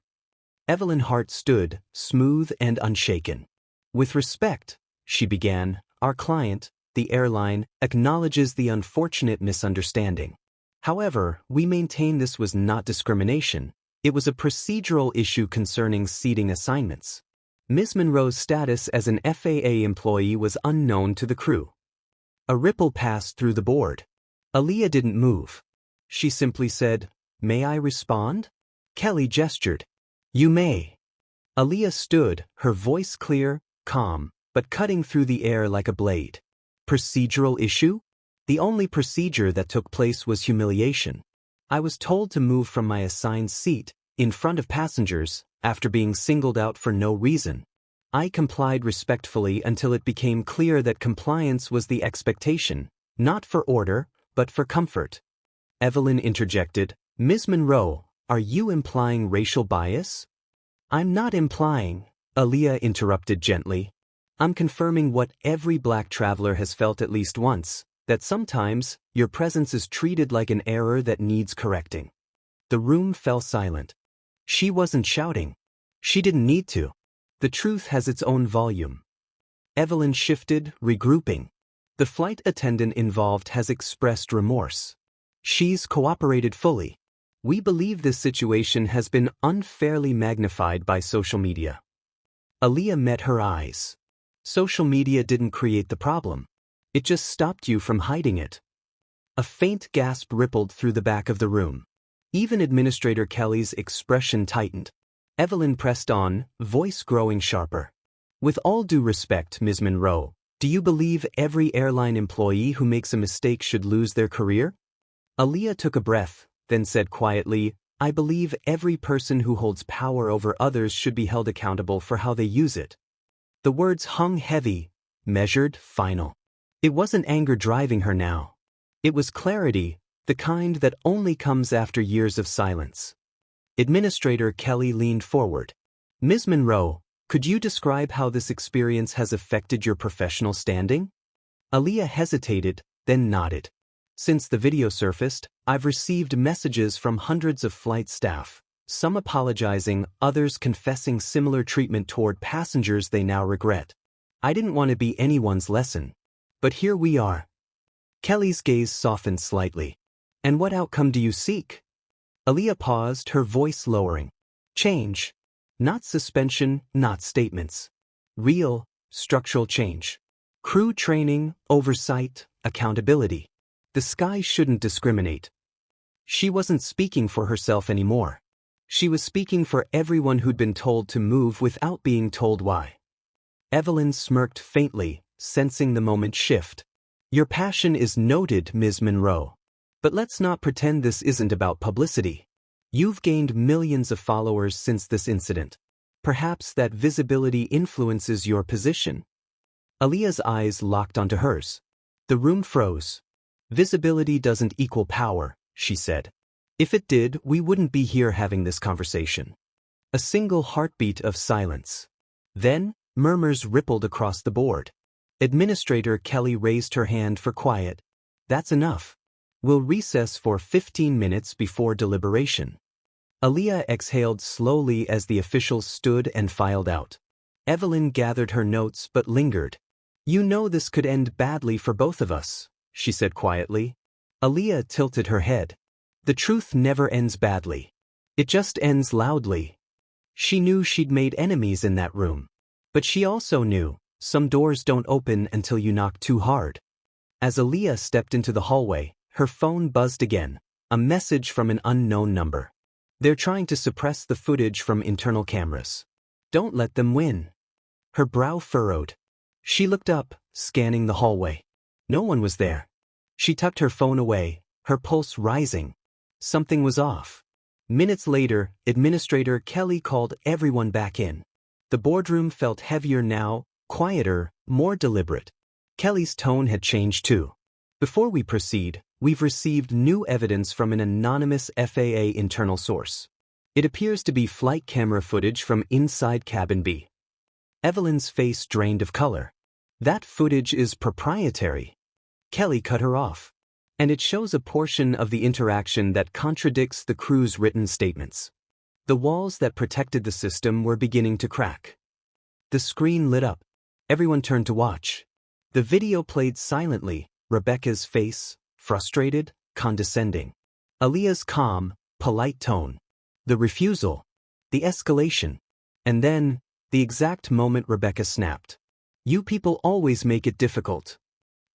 Evelyn Hart stood, smooth and unshaken. With respect, she began, our client, the airline, acknowledges the unfortunate misunderstanding. However, we maintain this was not discrimination. It was a procedural issue concerning seating assignments. Ms. Monroe's status as an FAA employee was unknown to the crew. A ripple passed through the board. Aaliyah didn't move. She simply said, may I respond? Kelly gestured. You may. Aaliyah stood, her voice clear, calm, but cutting through the air like a blade. Procedural issue? The only procedure that took place was humiliation. I was told to move from my assigned seat, in front of passengers, after being singled out for no reason. I complied respectfully until it became clear that compliance was the expectation, not for order, but for comfort. Evelyn interjected, Ms. Monroe, are you implying racial bias? I'm not implying, Aaliyah interrupted gently. I'm confirming what every black traveler has felt at least once, that sometimes your presence is treated like an error that needs correcting. The room fell silent. She wasn't shouting. She didn't need to. The truth has its own volume. Evelyn shifted, regrouping. The flight attendant involved has expressed remorse. She's cooperated fully. We believe this situation has been unfairly magnified by social media. Aaliyah met her eyes. Social media didn't create the problem. It just stopped you from hiding it. A faint gasp rippled through the back of the room. Even Administrator Kelly's expression tightened. Evelyn pressed on, voice growing sharper. With all due respect, Ms. Monroe, do you believe every airline employee who makes a mistake should lose their career? Aaliyah took a breath, then said quietly, I believe every person who holds power over others should be held accountable for how they use it. The words hung heavy, measured, final. It wasn't anger driving her now. It was clarity, the kind that only comes after years of silence. Administrator Kelly leaned forward. Ms. Monroe, could you describe how this experience has affected your professional standing? Aaliyah hesitated, then nodded. Since the video surfaced, I've received messages from hundreds of flight staff, some apologizing, others confessing similar treatment toward passengers they now regret. I didn't want to be anyone's lesson. But here we are. Kelly's gaze softened slightly. And what outcome do you seek? Aaliyah paused, her voice lowering. Change. Not suspension, not statements. Real, structural change. Crew training, oversight, accountability. The sky shouldn't discriminate. She wasn't speaking for herself anymore. She was speaking for everyone who'd been told to move without being told why. Evelyn smirked faintly, sensing the moment shift. Your passion is noted, Ms. Monroe. But let's not pretend this isn't about publicity. You've gained millions of followers since this incident. Perhaps that visibility influences your position. Aaliyah's eyes locked onto hers. The room froze. Visibility doesn't equal power, she said. If it did, we wouldn't be here having this conversation. A single heartbeat of silence. Then, murmurs rippled across the board. Administrator Kelly raised her hand for quiet. That's enough. We'll recess for 15 minutes before deliberation. Aaliyah exhaled slowly as the officials stood and filed out. Evelyn gathered her notes but lingered. You know this could end badly for both of us, she said quietly. Aaliyah tilted her head. The truth never ends badly. It just ends loudly. She knew she'd made enemies in that room. But she also knew, some doors don't open until you knock too hard. As Aaliyah stepped into the hallway, her phone buzzed again, a message from an unknown number. They're trying to suppress the footage from internal cameras. Don't let them win. Her brow furrowed. She looked up, scanning the hallway. No one was there. She tucked her phone away, her pulse rising. Something was off. Minutes later, Administrator Kelly called everyone back in. The boardroom felt heavier now, quieter, more deliberate. Kelly's tone had changed too. Before we proceed, we've received new evidence from an anonymous FAA internal source. It appears to be flight camera footage from inside cabin B. Evelyn's face drained of color. That footage is proprietary. Kelly cut her off. And it shows a portion of the interaction that contradicts the crew's written statements. The walls that protected the system were beginning to crack. The screen lit up. Everyone turned to watch. The video played silently, Rebecca's face, frustrated, condescending. Aaliyah's calm, polite tone. The refusal. The escalation. And then, the exact moment Rebecca snapped. You people always make it difficult.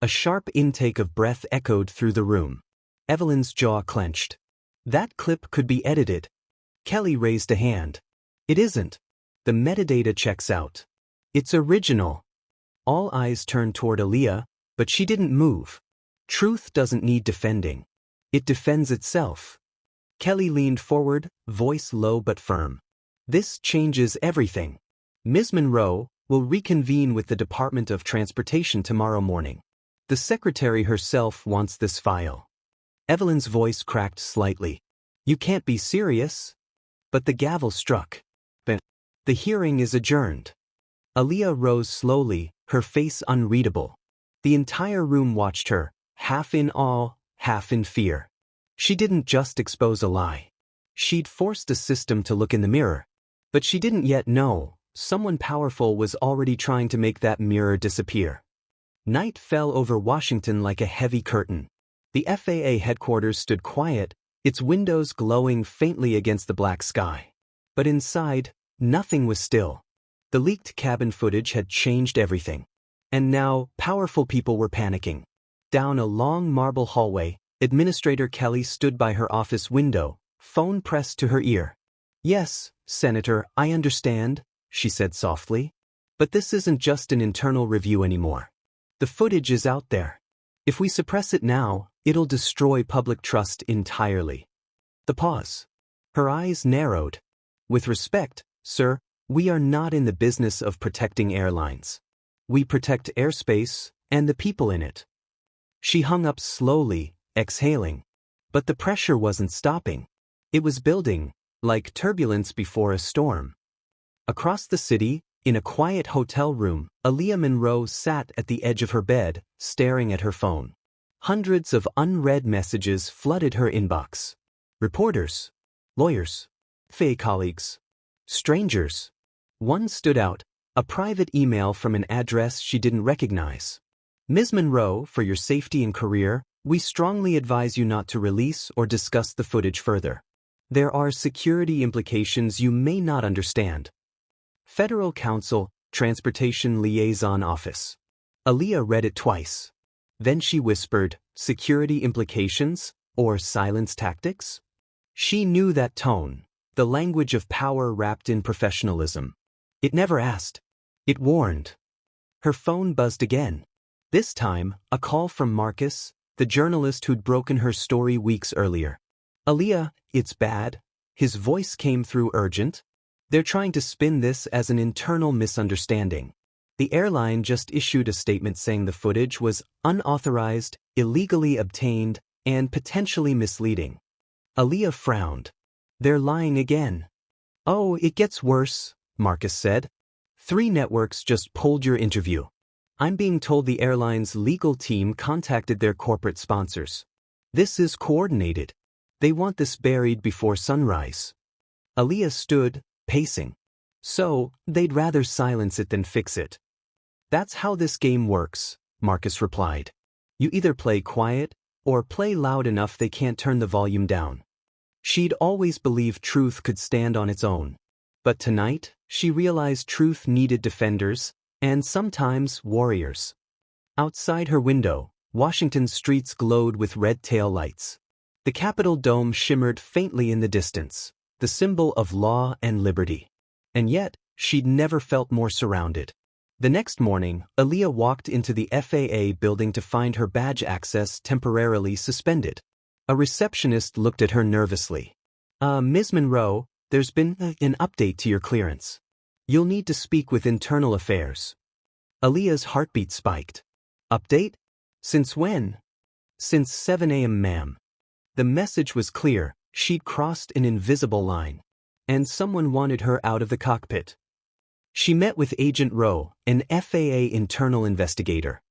A sharp intake of breath echoed through the room. Evelyn's jaw clenched. That clip could be edited. Kelly raised a hand. It isn't. The metadata checks out. It's original. All eyes turned toward Aaliyah, but she didn't move. Truth doesn't need defending. It defends itself. Kelly leaned forward, voice low but firm. This changes everything. Ms. Monroe will reconvene with the Department of Transportation tomorrow morning. The secretary herself wants this file. Evelyn's voice cracked slightly. You can't be serious. But the gavel struck. The hearing is adjourned. Aaliyah rose slowly, her face unreadable. The entire room watched her, half in awe, half in fear. She didn't just expose a lie. She'd forced a system to look in the mirror. But she didn't yet know, someone powerful was already trying to make that mirror disappear. Night fell over Washington like a heavy curtain. The FAA headquarters stood quiet, its windows glowing faintly against the black sky. But inside, nothing was still. The leaked cabin footage had changed everything. And now, powerful people were panicking. Down a long marble hallway, Administrator Kelly stood by her office window, phone pressed to her ear. Yes, Senator, I understand, she said softly. But this isn't just an internal review anymore. The footage is out there. If we suppress it now, it'll destroy public trust entirely. The pause. Her eyes narrowed. With respect, sir, we are not in the business of protecting airlines. We protect airspace and the people in it. She hung up slowly, exhaling. But the pressure wasn't stopping. It was building, like turbulence before a storm. Across the city, in a quiet hotel room, Aaliyah Monroe sat at the edge of her bed, staring at her phone. Hundreds of unread messages flooded her inbox. Reporters, lawyers, FAA colleagues, strangers. One stood out, a private email from an address she didn't recognize. Ms. Monroe, for your safety and career, we strongly advise you not to release or discuss the footage further. There are security implications you may not understand. Federal Counsel, Transportation Liaison Office. Aaliyah read it twice. Then she whispered, security implications, or silence tactics? She knew that tone, the language of power wrapped in professionalism. It never asked. It warned. Her phone buzzed again. This time, a call from Marcus, the journalist who'd broken her story weeks earlier. Aaliyah, it's bad. His voice came through urgent. They're trying to spin this as an internal misunderstanding. The airline just issued a statement saying the footage was unauthorized, illegally obtained, and potentially misleading. Aaliyah frowned. They're lying again. "Oh, it gets worse," Marcus said. "3 networks just pulled your interview. I'm being told the airline's legal team contacted their corporate sponsors. This is coordinated. They want this buried before sunrise." Aaliyah stood, pacing. "So, they'd rather silence it than fix it." "That's how this game works," Marcus replied. "You either play quiet, or play loud enough they can't turn the volume down." She'd always believed truth could stand on its own. But tonight, she realized truth needed defenders, and sometimes warriors. Outside her window, Washington's streets glowed with red tail lights. The Capitol dome shimmered faintly in the distance, the symbol of law and liberty. And yet, she'd never felt more surrounded. The next morning, Aaliyah walked into the FAA building to find her badge access temporarily suspended. A receptionist looked at her nervously. "Ms. Monroe, there's been an update to your clearance. You'll need to speak with Internal Affairs." Aaliyah's heartbeat spiked. "Update? Since when?" "Since 7 a.m., ma'am." The message was clear: she'd crossed an invisible line. And someone wanted her out of the cockpit. She met with Agent Rowe, an FAA internal investigator.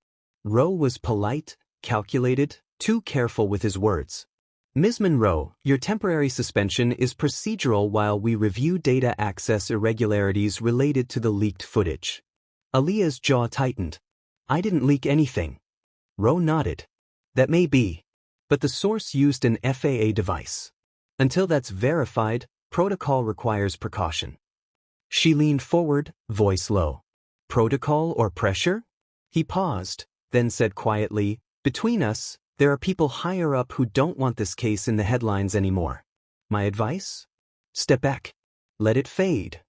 Rowe was polite, calculated, too careful with his words. "Ms. Monroe, your temporary suspension is procedural while we review data access irregularities related to the leaked footage." Aaliyah's jaw tightened. "I didn't leak anything." Rowe nodded. "That may be. But the source used an FAA device. Until that's verified, protocol requires precaution." She leaned forward, voice low. "Protocol or pressure?" He paused, then said quietly, "Between us, there are people higher up who don't want this case in the headlines anymore. My advice? Step back. Let it fade."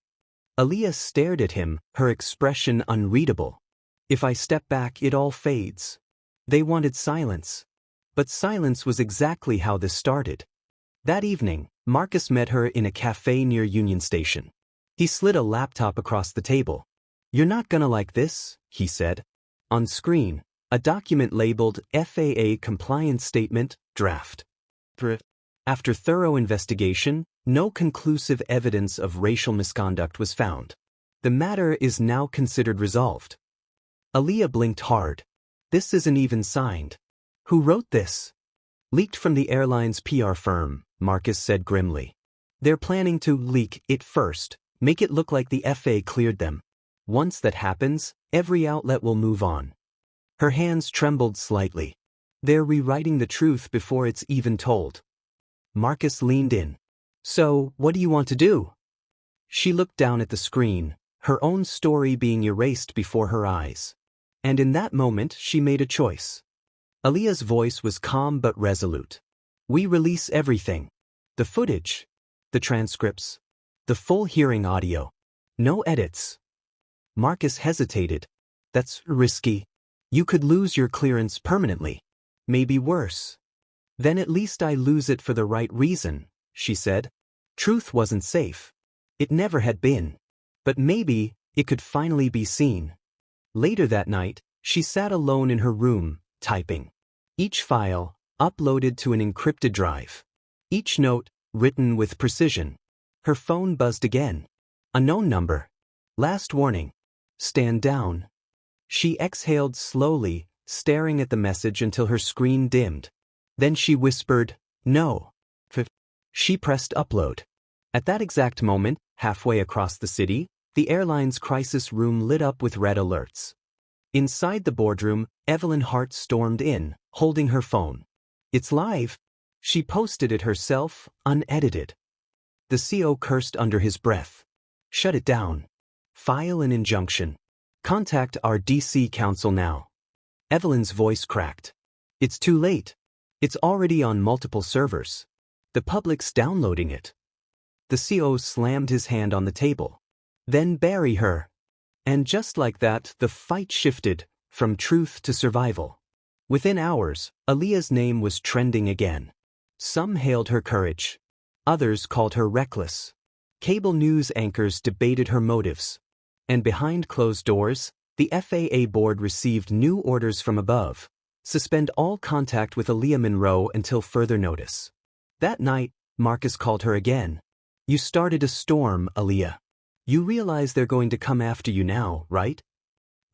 Aaliyah stared at him, her expression unreadable. "If I step back, it all fades." They wanted silence. But silence was exactly how this started. That evening, Marcus met her in a cafe near Union Station. He slid a laptop across the table. "You're not gonna like this," he said. On screen, a document labeled FAA Compliance Statement, Draft. After thorough investigation, no conclusive evidence of racial misconduct was found. The matter is now considered resolved. Aaliyah blinked hard. "This isn't even signed." "Who wrote this?" "Leaked from the airline's PR firm," Marcus said grimly. "They're planning to leak it first, make it look like the FAA cleared them. Once that happens, every outlet will move on." Her hands trembled slightly. "They're rewriting the truth before it's even told." Marcus leaned in. "So, what do you want to do?" She looked down at the screen, her own story being erased before her eyes. And in that moment, she made a choice. Aaliyah's voice was calm but resolute. "We release everything. The footage, the transcripts, the full hearing audio. No edits." Marcus hesitated. "That's risky. You could lose your clearance permanently. Maybe worse." "Then at least I lose it for the right reason," she said. Truth wasn't safe. It never had been. But maybe it could finally be seen. Later that night, she sat alone in her room, typing. Each file, uploaded to an encrypted drive. Each note, written with precision. Her phone buzzed again. A known number. "Last warning. Stand down." She exhaled slowly, staring at the message until her screen dimmed. Then she whispered, "No." She pressed upload. At that exact moment, halfway across the city, the airline's crisis room lit up with red alerts. Inside the boardroom, Evelyn Hart stormed in, holding her phone. "It's live." She posted it herself, unedited. The CO cursed under his breath. "Shut it down. File an injunction. Contact our DC counsel now." Evelyn's voice cracked. "It's too late. It's already on multiple servers. The public's downloading it." The CO slammed his hand on the table. "Then bury her." And just like that, the fight shifted, from truth to survival. Within hours, Aaliyah's name was trending again. Some hailed her courage. Others called her reckless. Cable news anchors debated her motives. And behind closed doors, the FAA board received new orders from above. Suspend all contact with Aaliyah Monroe until further notice. That night, Marcus called her again. You started a storm, Aaliyah. You realize they're going to come after you now, right?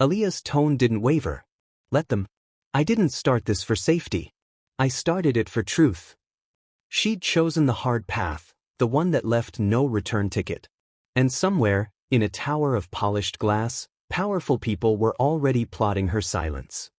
Aaliyah's tone didn't waver. Let them. I didn't start this for safety. I started it for truth. She'd chosen the hard path, the one that left no return ticket. And somewhere, in a tower of polished glass, powerful people were already plotting her silence.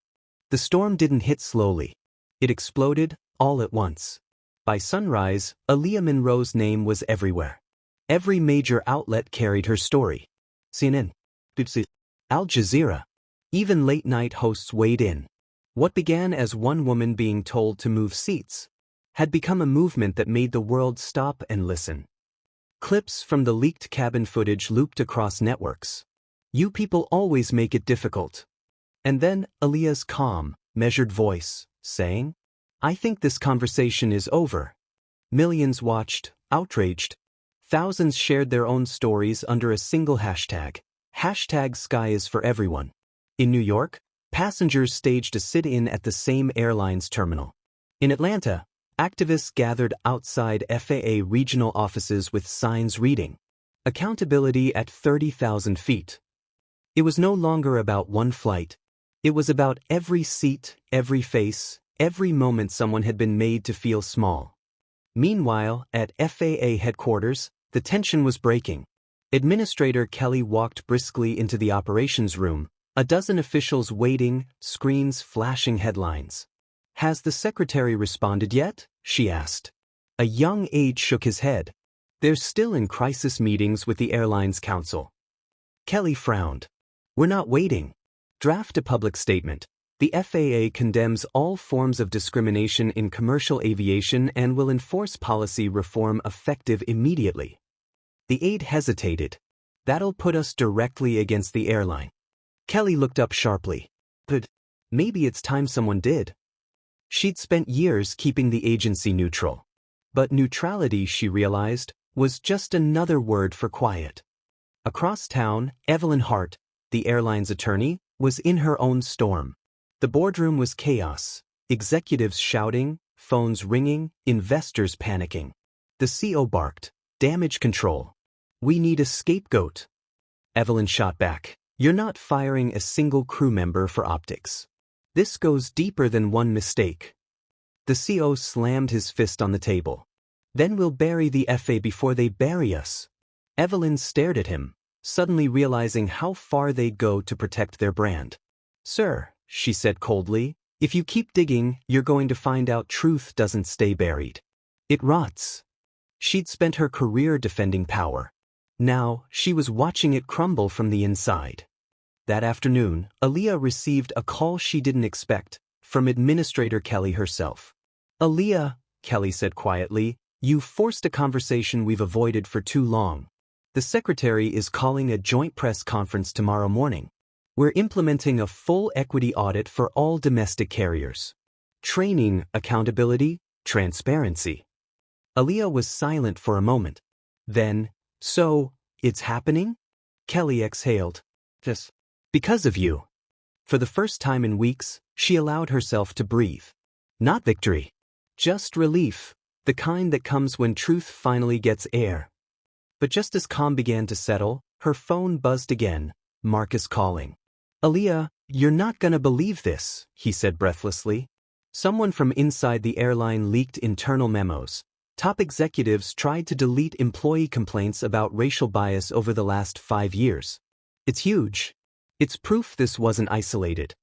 The storm didn't hit slowly. It exploded, all at once. By sunrise, Aaliyah Monroe's name was everywhere. Every major outlet carried her story. CNN, BBC, Al Jazeera. Even late-night hosts weighed in. What began as one woman being told to move seats had become a movement that made the world stop and listen. Clips from the leaked cabin footage looped across networks. You people always make it difficult. And then Aaliyah's calm, measured voice, saying, I think this conversation is over. Millions watched, outraged. Thousands shared their own stories under a single hashtag. Hashtag Sky is for everyone. In New York, passengers staged a sit-in at the same airline's terminal. In Atlanta, activists gathered outside FAA regional offices with signs reading, Accountability at 30,000 feet. It was no longer about one flight. It was about every seat, every face, every moment someone had been made to feel small. Meanwhile, at FAA headquarters, the tension was breaking. Administrator Kelly walked briskly into the operations room, a dozen officials waiting, screens flashing headlines. Has the secretary responded yet? She asked. A young aide shook his head. They're still in crisis meetings with the airline's council. Kelly frowned. We're not waiting. Draft a public statement. The FAA condemns all forms of discrimination in commercial aviation and will enforce policy reform effective immediately. The aide hesitated. That'll put us directly against the airline. Kelly looked up sharply. But maybe it's time someone did. She'd spent years keeping the agency neutral. But neutrality, she realized, was just another word for quiet. Across town, Evelyn Hart, the airline's attorney, was in her own storm. The boardroom was chaos, executives shouting, phones ringing, investors panicking. The CO barked, damage control. We need a scapegoat. Evelyn shot back. You're not firing a single crew member for optics. This goes deeper than one mistake. The CO slammed his fist on the table. Then we'll bury the FA before they bury us. Evelyn stared at him, suddenly realizing how far they'd go to protect their brand. Sir, she said coldly, if you keep digging, you're going to find out truth doesn't stay buried. It rots. She'd spent her career defending power. Now, she was watching it crumble from the inside. That afternoon, Aaliyah received a call she didn't expect, from Administrator Kelly herself. Aaliyah, Kelly said quietly, you forced a conversation we've avoided for too long. The Secretary is calling a joint press conference tomorrow morning. We're implementing a full equity audit for all domestic carriers. Training, accountability, transparency. Aaliyah was silent for a moment. Then, so, it's happening? Kelly exhaled. Just because of you. For the first time in weeks, she allowed herself to breathe. Not victory. Just relief, the kind that comes when truth finally gets air. But just as calm began to settle, her phone buzzed again, Marcus calling. Aaliyah, you're not gonna believe this, he said breathlessly. Someone from inside the airline leaked internal memos. Top executives tried to delete employee complaints about racial bias over the last 5 years. It's huge. It's proof this wasn't isolated.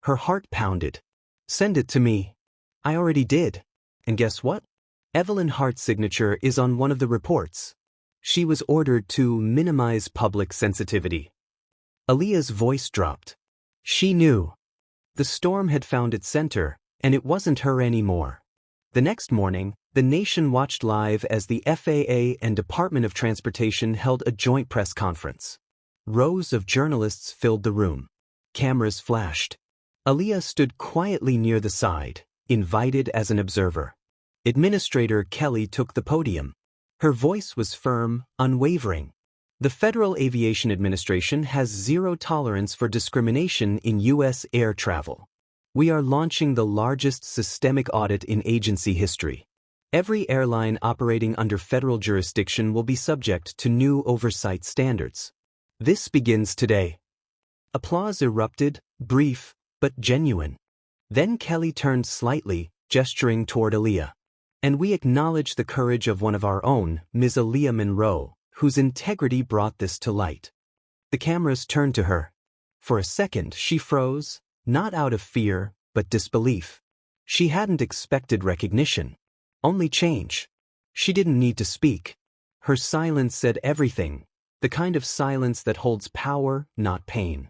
Her heart pounded. Send it to me. I already did. And guess what? Evelyn Hart's signature is on one of the reports. She was ordered to minimize public sensitivity. Aaliyah's voice dropped. She knew. The storm had found its center, and it wasn't her anymore. The next morning, the nation watched live as the FAA and Department of Transportation held a joint press conference. Rows of journalists filled the room. Cameras flashed. Aaliyah stood quietly near the side, invited as an observer. Administrator Kelly took the podium. Her voice was firm, unwavering. The Federal Aviation Administration has zero tolerance for discrimination in U.S. air travel. We are launching the largest systemic audit in agency history. Every airline operating under federal jurisdiction will be subject to new oversight standards. This begins today. Applause erupted, brief, but genuine. Then Kelly turned slightly, gesturing toward Aaliyah. And we acknowledge the courage of one of our own, Ms. Aaliyah Monroe, whose integrity brought this to light. The cameras turned to her. For a second she froze, not out of fear, but disbelief. She hadn't expected recognition. Only change. She didn't need to speak. Her silence said everything, the kind of silence that holds power, not pain.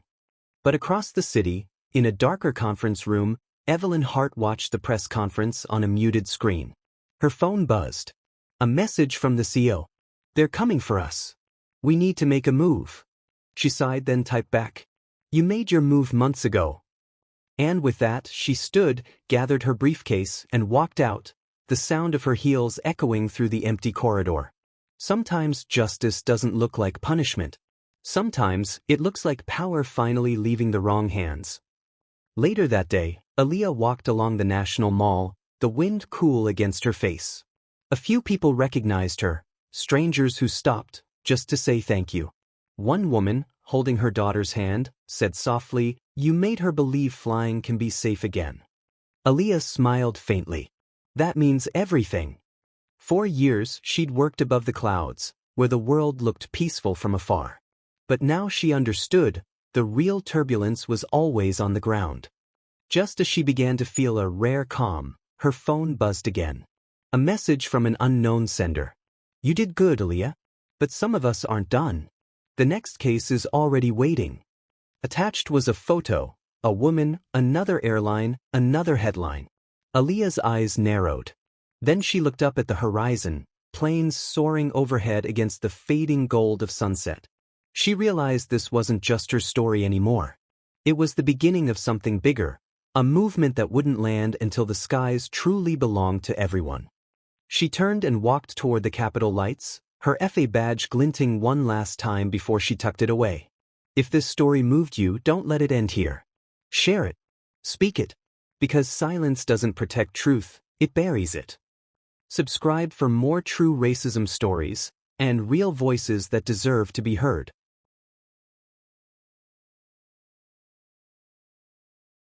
But across the city, in a darker conference room, Evelyn Hart watched the press conference on a muted screen. Her phone buzzed. A message from the CEO. "They're coming for us. We need to make a move." She sighed, then typed back, "You made your move months ago." And with that, she stood, gathered her briefcase, and walked out, the sound of her heels echoing through the empty corridor. Sometimes justice doesn't look like punishment. Sometimes it looks like power finally leaving the wrong hands. Later that day, Aaliyah walked along the National Mall, the wind cool against her face. A few people recognized her, strangers who stopped, just to say thank you. One woman, holding her daughter's hand, said softly, "You made her believe flying can be safe again." Aaliyah smiled faintly. That means everything. For years she'd worked above the clouds, where the world looked peaceful from afar. But now she understood, the real turbulence was always on the ground. Just as she began to feel a rare calm, her phone buzzed again. A message from an unknown sender. "You did good, Aaliyah. But some of us aren't done. The next case is already waiting." Attached was a photo, a woman, another airline, another headline. Aaliyah's eyes narrowed. Then she looked up at the horizon, planes soaring overhead against the fading gold of sunset. She realized this wasn't just her story anymore. It was the beginning of something bigger, a movement that wouldn't land until the skies truly belonged to everyone. She turned and walked toward the Capitol lights, her FA badge glinting one last time before she tucked it away. If this story moved you, don't let it end here. Share it. Speak it. Because silence doesn't protect truth, it buries it. Subscribe for more true racism stories and real voices that deserve to be heard.